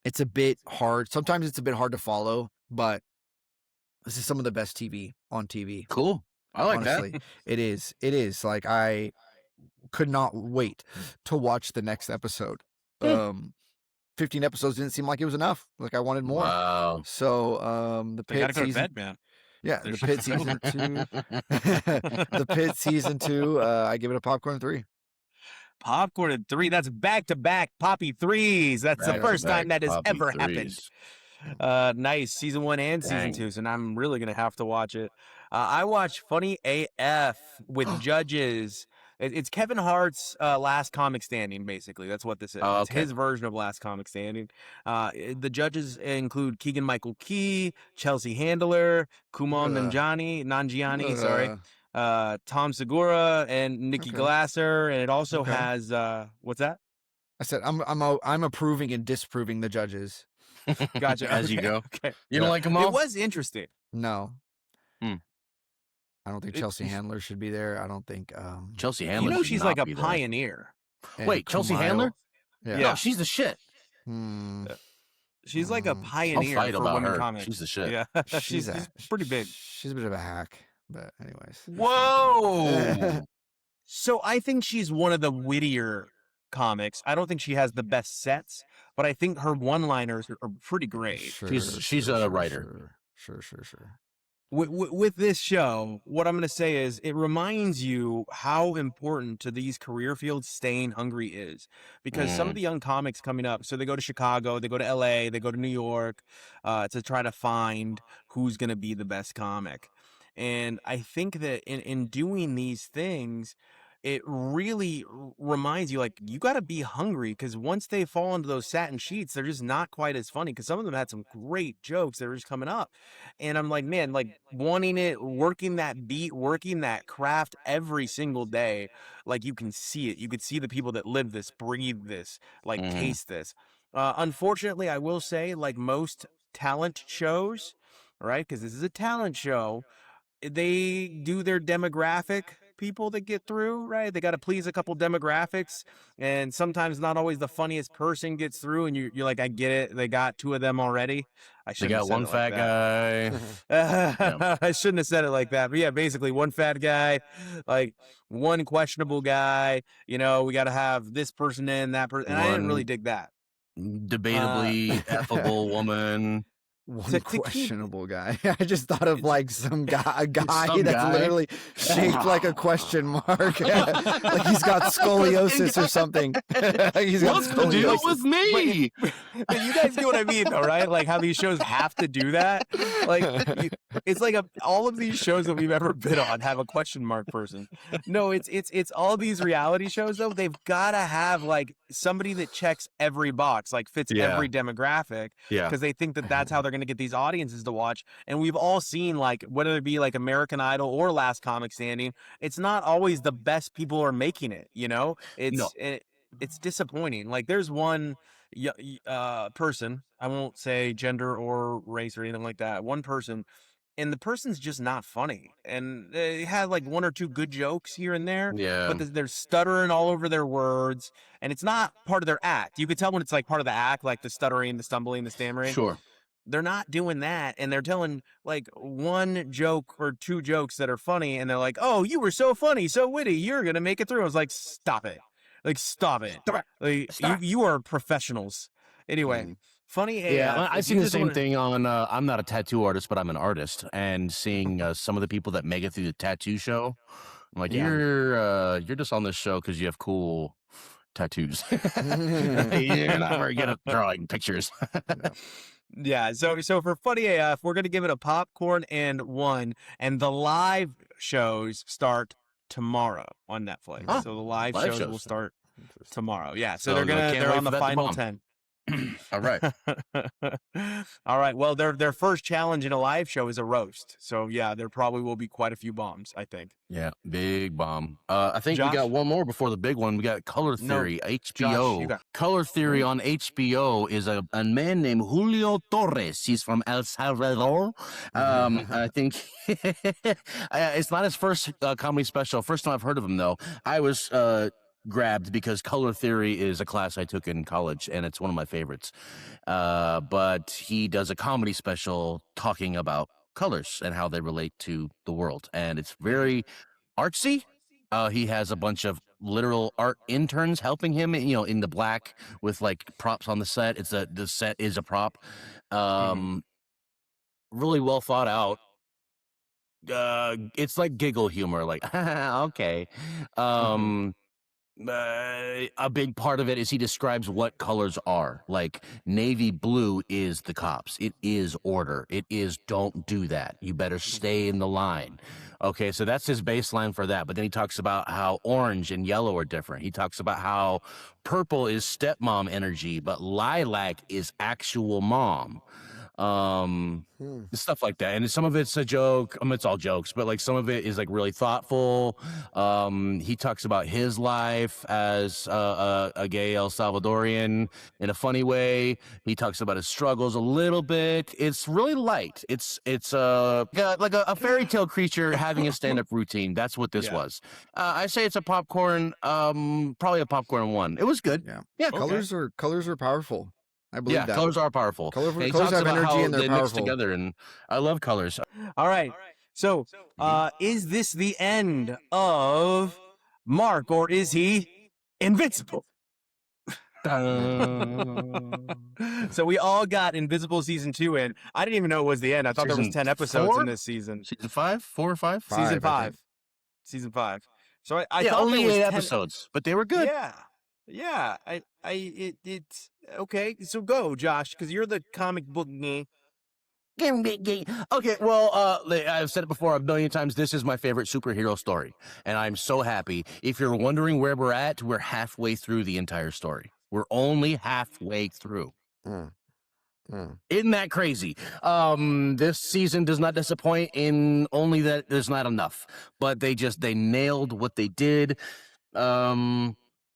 it's a bit hard. Sometimes it's a bit hard to follow, but this is some of the best TV on TV. Cool. I like Honestly, that. it is. It is. Like, I could not wait to watch the next episode. 15 episodes didn't seem like it was enough. Like, I wanted more. Wow. So, the They gotta Pit go to season, bed, man. yeah, They're the Pit season 2, the Pit season 2, I give it a popcorn 3. Popcorn at 3. That's back-to-back Poppy 3s. That's the first time that has ever happened. Nice. Season 1 and Season 2, so now I'm really gonna have to watch it. I watched Funny AF with Judges. It's Kevin Hart's Last Comic Standing, basically. That's what this is. Oh, It's his version of Last Comic Standing. The judges include Keegan-Michael Key, Chelsea Handler, Kumail Nanjiani, sorry, Tom Segura, and Nikki Okay. Glasser, and it also Okay. has what's that? I said I'm approving and disproving the judges. Gotcha. As you go. Okay. You don't like them all? It was interesting. No. Hmm. I don't think Chelsea Handler should be there. I don't think Chelsea Handler. You know should she's not like a be there. pioneer. and Wait, Chelsea Kumail. Handler? Yeah. No, she's the shit. She's like a Mm. pioneer I'll fight for about women her. comics. She's the shit. Yeah, she's pretty big. She's a bit of a hack, but anyways. Whoa. So I think she's one of the wittier comics. I don't think she has the best sets, but I think her one-liners are pretty great. She's a writer. Sure. With this show, what I'm going to say is it reminds you how important to these career fields staying hungry is, because some of the young comics coming up, so they go to Chicago, they go to LA, they go to New York to try to find who's going to be the best comic. And I think that in doing these things, it really reminds you, like, you got to be hungry, because once they fall into those satin sheets, they're just not quite as funny, because some of them had some great jokes that were just coming up. And I'm like, man, like, wanting it, working that beat, working that craft every single day, like, you can see it. You could see the people that live this, breathe this, like, taste this. Unfortunately, I will say, like most talent shows, right, because this is a talent show, they do their demographic people that get through, right? They got to please a couple demographics, and sometimes not always the funniest person gets through, and you're like, I get it. They got 2 of them already. I They shouldn't got have said one it fat like guy. that. I shouldn't have said it like that. But yeah, basically one fat guy, like one questionable guy. You know, we got to have this person in, that person, and I didn't really dig that. Debatably affable woman. One questionable guy. I just thought of like some guy, a guy Some that's guy. literally shaped like a question mark. Like he's got scoliosis or something. He's got What's the deal scoliosis. with me? But you guys get what I mean, though, right? Like how these shows have to do that. Like it's like all of these shows that we've ever been on have a question mark person. No, it's all these reality shows though. They've got to have like somebody that checks every box, like fits every demographic, Yeah. because they think that that's how they're going to get these audiences to watch. And we've all seen, like, whether it be like American Idol or Last Comic Standing, it's not always the best people are making it. You know, it's disappointing. Like there's one person, I won't say gender or race or anything like that, one person, and the person's just not funny, and they had like 1 or 2 good jokes here and there, Yeah. but they're stuttering all over their words, and it's not part of their act. You could tell when it's like part of the act, like the stuttering, the stumbling, the stammering. Sure. They're not doing that, and they're telling like 1 joke or 2 jokes that are funny, and they're like, oh, you were so funny, so witty, you're gonna make it through. I was like, stop it. Like, stop it. Like, you are professionals. Anyway, Funny AF. Yeah, I've if seen you the just same wanna- thing on. I'm not a tattoo artist, but I'm an artist, and seeing some of the people that make it through the tattoo show, I'm like, Yeah. you're just on this show because you have cool tattoos. You're not very good at drawing pictures. Yeah, so for Funny AF, we're gonna give it a popcorn and 1, and the live shows start tomorrow on Netflix. Huh. So the live Live shows will shows. start tomorrow. Yeah, so So I can't they're wait on for the that to final bomb. 10. All right. All right. Well, their first challenge in a live show is a roast. So yeah, there probably will be quite a few bombs, I think. Yeah, big bomb. I think we Josh? got one more before the big one. We got Color No, Theory, Josh, you HBO. got. Color Theory on HBO is a man named Julio Torres. He's from El Salvador. I think it's not his first comedy special. First time I've heard of him, though. I was grabbed because Color Theory is a class I took in college, and it's one of my favorites. But he does a comedy special talking about colors and how they relate to the world, and it's very artsy. He has a bunch of literal art interns helping him, in the black with like props on the set. The set is a prop. Really well thought out. It's like giggle humor, like okay. A big part of it is he describes what colors are. Like navy blue is the cops. It is order. It is don't do that. You better stay in the line. Okay, so that's his baseline for that. But then he talks about how orange and yellow are different. He talks about how purple is stepmom energy, but lilac is actual mom. Stuff like that, and some of it's a joke. It's all jokes, but like some of it is like really thoughtful. He talks about his life as a gay El Salvadorian in a funny way. He talks about his struggles a little bit. It's really light. It's like a fairy tale creature having a stand-up routine. That's what this was. I say it's a popcorn, probably a popcorn one. It was good. Yeah. Okay. Colors are powerful. I believe that. Colors are powerful. Colors have energy and they're mix powerful together, and I love colors. All right. So, is this the end of Mark, or is he invincible? So we all got Invincible season 2 in. I didn't even know it was the end. I thought there was 10 episodes in this season. Season 5, 4 or 5? Season 5. Season 5. So I thought only there was 8 10 episodes, but they were good. Yeah. It's okay. So go, Josh, because you're the comic book guy. Okay, well, I've said it before a billion times. This is my favorite superhero story, and I'm so happy. If you're wondering where we're at, we're halfway through the entire story. We're only halfway through. Isn't that crazy? This season does not disappoint in only that there's not enough, but they nailed what they did.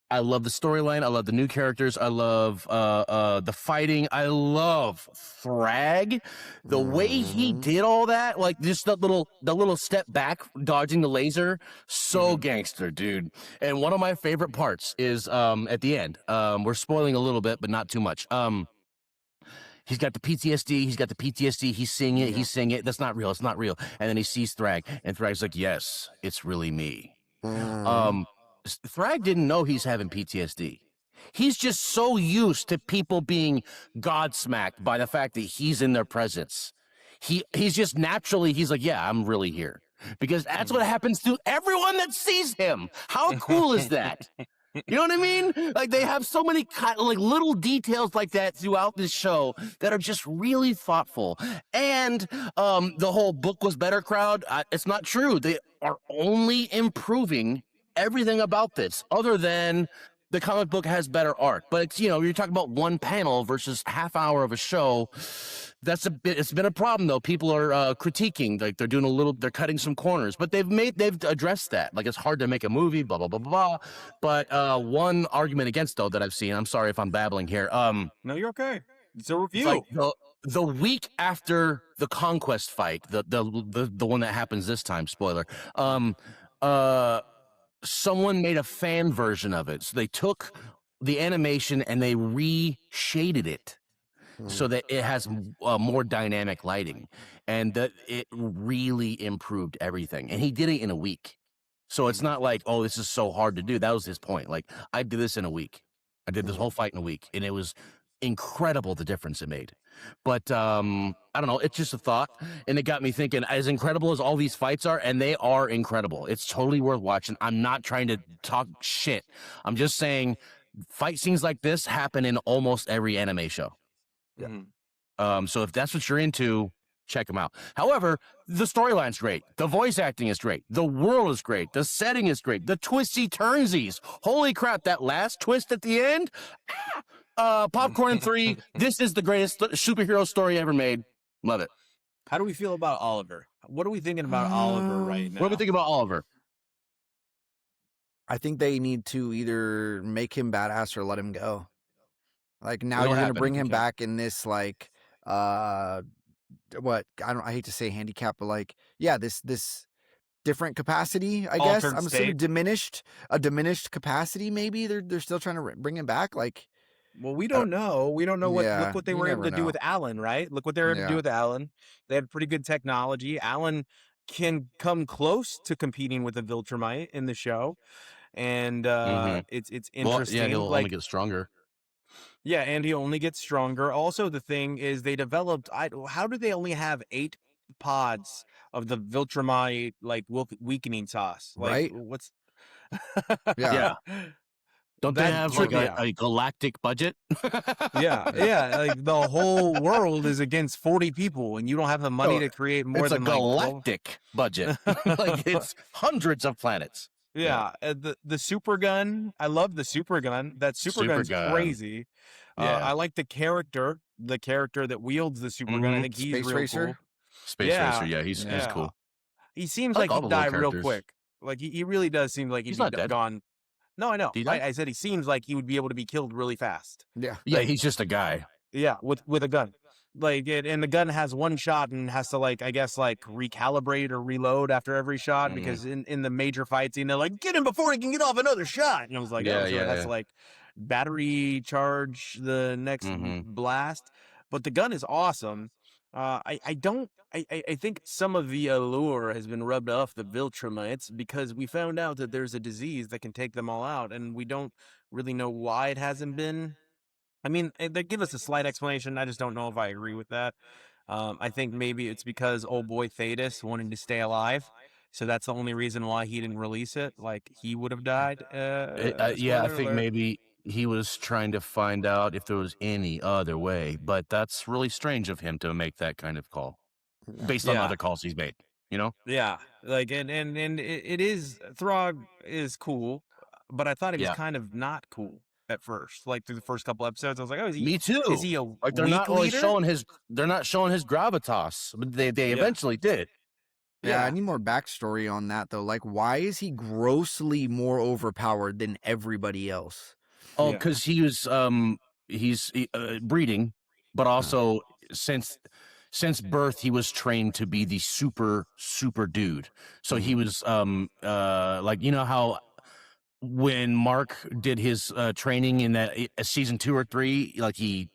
I love the storyline. I love the new characters. I love the fighting. I love Thrag. The way he did all that, like just the little step back, dodging the laser, so gangster, dude. And one of my favorite parts is at the end. We're spoiling a little bit, but not too much. He's got the PTSD. He's seeing it. He's saying it. That's not real. It's not real. And then he sees Thrag, and Thrag's like, yes, it's really me. Thrag didn't know he's having PTSD. He's just so used to people being godsmacked by the fact that he's in their presence. He's just naturally, he's like, yeah, I'm really here. Because that's what happens to everyone that sees him. How cool is that? You know what I mean? Like they have so many like little details like that throughout this show that are just really thoughtful. And the whole book was better crowd. It's not true. They are only improving everything about this, other than the comic book has better art. But it's, you're talking about one panel versus half hour of a show. It's been a problem though. People are critiquing, like they're cutting some corners, but they've addressed that. Like it's hard to make a movie, blah, blah, blah, blah. But one argument against though that I've seen, I'm sorry if I'm babbling here. No, you're okay. It's a review. Like the week after the Conquest fight, the one that happens this time, spoiler, someone made a fan version of it. So they took the animation and they reshaded it so that it has more dynamic lighting, and that it really improved everything. And he did it in a week. So it's not like, oh, this is so hard to do. That was his point. Like, I did this in a week. I did this whole fight in a week, and it was incredible the difference it made. But I don't know, it's just a thought, and it got me thinking, as incredible as all these fights are, and they are incredible, it's totally worth watching. I'm not trying to talk shit. I'm just saying fight scenes like this happen in almost every anime show. So if that's what you're into, check them out. However, the storyline's great. The voice acting is great. The world is great. The setting is great. The twisty turnsies. Holy crap, that last twist at the end. Popcorn and 3. This is the greatest superhero story ever made. Love it. How do we feel about Oliver? What are we thinking about Oliver right now? What do we think about Oliver? I think they need to either make him badass or let him go. Like now It'll you're gonna happen. bring him Okay. back in this like what I hate to say handicap, but like this different capacity, I guess. Altered I'm assuming state. a diminished capacity. Maybe they're still trying to bring him back. Like Well, we don't know. We don't know what. yeah, Look what they you were able never to do know. with Alan, right? Look what they were able to do Yeah, with Alan. They had pretty good technology. Alan can come close to competing with a Viltrumite in the show, and it's Well, yeah, interesting. he'll only Like, get stronger. yeah, and he only gets stronger. Also, the thing is, they developed. How do they only have 8 pods of the Viltrumite like weakening sauce? Like, right. what's Yeah, Yeah. Don't they that have tripped like me out. a galactic budget? Yeah, yeah. yeah, like the whole world is against 40 people and you don't have the money No, to create more it's a than like 12. galactic budget. Like it's hundreds of planets. Yeah, the super gun, I love the super gun. That super Super gun's gun. crazy. Yeah. I like the character that wields the super gun. I think he's Space real Racer. cool. Space Racer. Yeah, Yeah. he's cool. He seems I like like all he'd the little die real characters. quick. Like he really does seem like he'd He's be not dead. gone. No, I know. Did he die? I said he seems like he would be able to be killed really fast. Yeah. Yeah, Like, he's just a guy. yeah, with a gun. Like and the gun has one shot and has to like I guess like recalibrate or reload after every shot because in the major fight scene they're like get him before he can get off another shot and I was like Yeah, oh so it has yeah. to like battery charge the next blast, but the gun is awesome. I think some of the allure has been rubbed off the Viltrumites because we found out that there's a disease that can take them all out and we don't really know why it hasn't been. I mean, they give us a slight explanation. I just don't know if I agree with that. I think maybe it's because old boy Thetis wanted to stay alive, so that's the only reason why he didn't release it. Like he would have died. Yeah, I Spoiler think alert. maybe he was trying to find out if there was any other way, but that's really strange of him to make that kind of call based on Yeah, other calls he's made. You know? yeah. Like and it is Throg is cool, but I thought he was Yeah. kind of not cool at first. Like through the first couple episodes, I was like, oh, Me too. is he a Like they're weak not really leader? showing his gravitas, but they Yeah. eventually did. Yeah, I Yeah. need more backstory on that though. Like, why is he grossly more overpowered than everybody else? Oh, Yeah. because he was he's breeding, but also since birth he was trained to be the super dude. So he was like you know how when Mark did his training in that season 2 or 3, like he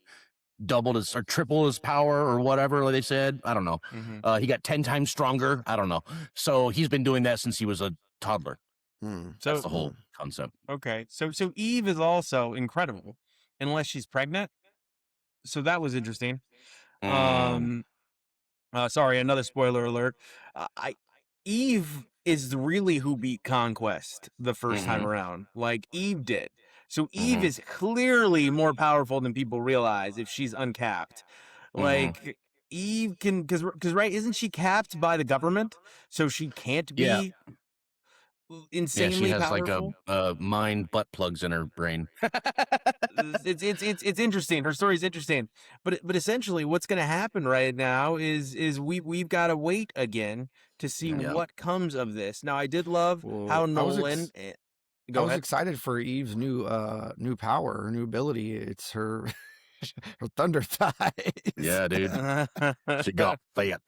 doubled his or tripled his power or whatever they said. I don't know. Mhm. He got 10 times stronger. I don't know. So he's been doing that since he was a toddler. Hmm. So That's the whole concept. okay, so Eve is also incredible, unless she's pregnant. So that was interesting. Mm. Sorry, another spoiler alert. I Eve is really who beat Conquest the first time around. Like Eve did. So Eve is clearly more powerful than people realize if she's uncapped. Like Eve can because right, isn't she capped by the government? So she can't Yeah. be Yeah, she insanely has powerful. like a mind butt plugs in her brain. It's interesting. Her story's interesting, but essentially, what's going to happen right now is we've got to wait again to see Yeah. what comes of this. Now, I did love how Well, I was Nolan. I Go was ahead. excited for Eve's new power, her new ability. It's her her thunder thighs. Yeah, dude. She got thick.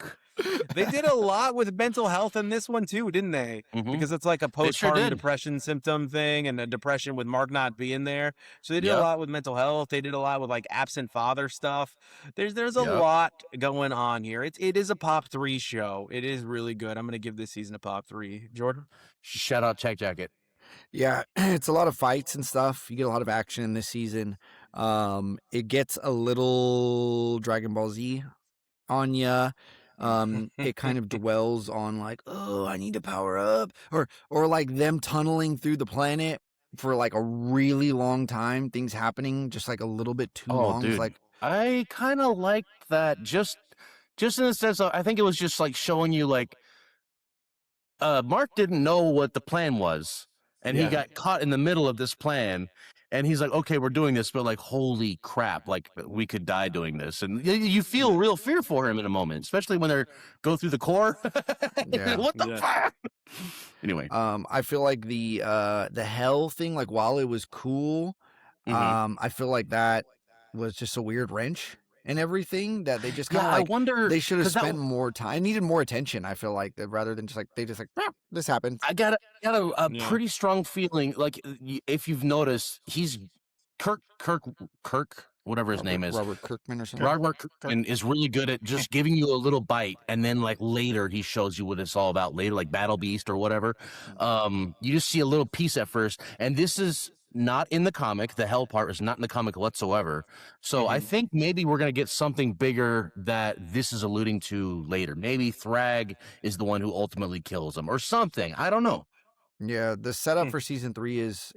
They did a lot with mental health in this one too, didn't they? Because it's like a They sure postpartum did. depression symptom thing, and a depression with Mark not being there. So they did a Yep. lot with mental health. They did a lot with like absent father stuff. There's a Yep. lot going on here. It is a pop 3 show. It is really good. I'm gonna give this season a pop 3. Jordan. Shout out Check Jacket. Yeah, it's a lot of fights and stuff. You get a lot of action in this season. It gets a little Dragon Ball Z on ya. It kind of dwells on like, oh, I need to power up, or like them tunneling through the planet for like a really long time. Things happening just like a little bit too long. It's Dude. like, I kind of liked that just in the sense of I think it was just like showing you like Mark didn't know what the plan was and he Yeah. got caught in the middle of this plan and he's like, okay, we're doing this, but like, holy crap, like we could die doing this, and you feel real fear for him in a moment, especially when they're go through the core. Yeah. What the fuck? Anyway, I feel like the hell thing, like while it was cool, I feel like that was just a weird wrench and everything that they just kind yeah, of I like wonder they should have 'cause that spent more time, needed more attention. I feel like that rather than just like they just like "Ah, this happened. I got a Yeah. pretty strong feeling, like if you've noticed, he's Kirk, whatever his name is. Robert Kirkman or something. Robert Kirkman is really good at just giving you a little bite, and then like later he shows you what it's all about. Later, like Battle Beast or whatever, you just see a little piece at first, and this is not in the comic. The hell part is not in the comic whatsoever. So I think maybe we're gonna get something bigger that this is alluding to later. Maybe Thrag is the one who ultimately kills him, or something. I don't know. Yeah, the setup for season 3 is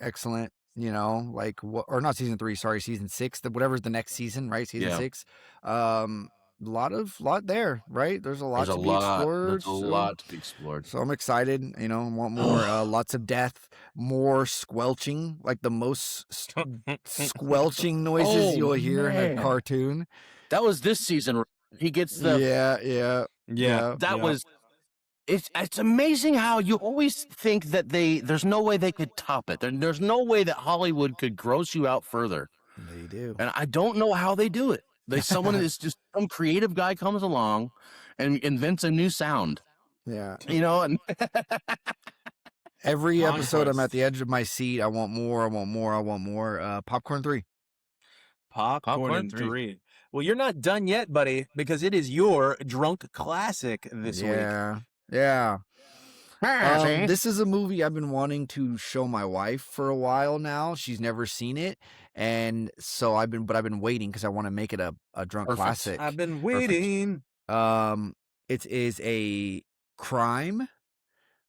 excellent. You know, like or not season 3, sorry, season 6. Whatever's the next season, right? Season 6. Lot there, right? There's a lot There's to a be lot. explored. There's a lot to be explored. So I'm excited. You know, want more. Lots of death, more squelching, like the most squelching noises you'll hear in a cartoon. That was this season. He gets the yeah. That was. It's amazing how you always think that there's no way they could top it. There's no way that Hollywood could gross you out further. They do. And I don't know how they do it. Someone is just some creative guy comes along and invents a new sound. Yeah. You know, and every episode I'm at the edge of my seat. I want more. I want more. I want more. Popcorn 3. Popcorn 3. Well, you're not done yet, buddy, because it is your drunk classic this week. Yeah. This is a movie I've been wanting to show my wife for a while now. She's never seen it, and so I've been waiting because I want to make it a drunk classic. I've been waiting. It is a crime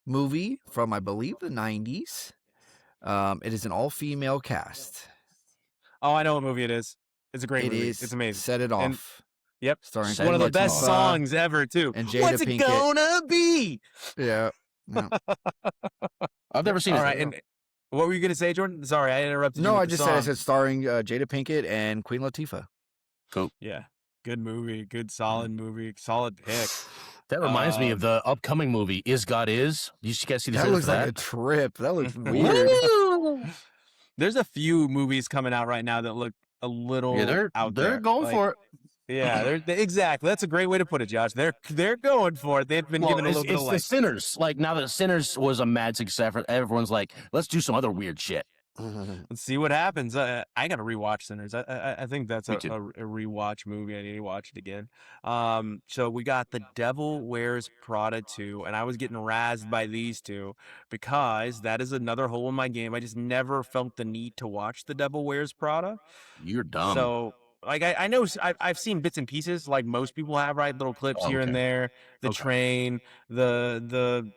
movie from, I believe, the 90s. It is an all-female cast. Oh, I know what movie it is. It's a great movie. It's amazing. Set It Off. Yep. Starring one of the best songs ever, too. And Jada What's Pinkett. it gonna be? Yeah. I've never seen it. All right. And what were you going to say, Jordan? Sorry, I interrupted you. No, with I the just song. said starring Jada Pinkett and Queen Latifah. Cool. Yeah. Good movie. Good, solid movie. Solid pick. That reminds me of the upcoming movie, Is God Is. You guys see the That looks like a trip. That looks weird. There's a few movies coming out right now that look a little out there. They're going for it. Yeah, exactly. That's a great way to put it, Josh. They're going for it. They've been given a little bit of light. It's the Sinners. Like, now that Sinners was a mad success, everyone's like, let's do some other weird shit. Let's see what happens. I got to rewatch Sinners. I think that's a rewatch movie. I need to watch it again. So we got The Devil Wears Prada 2, and I was getting razzed by these two because that is another hole in my game. I just never felt the need to watch The Devil Wears Prada. You're dumb. So, like, I know I've seen bits and pieces, like most people have, right? Little clips here and there. The train, the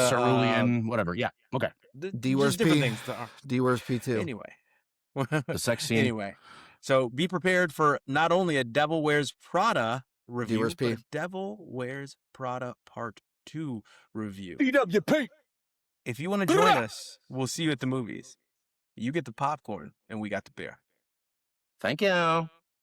cerulean, whatever. Yeah. Okay. D Wars different P. things. D Wars P too. Anyway. The sex scene. Anyway. So be prepared for not only a Devil Wears Prada review, but a Devil Wears Prada Part 2 review. DWP. If you want to join us, we'll see you at the movies. You get the popcorn, and we got the beer. Thank you.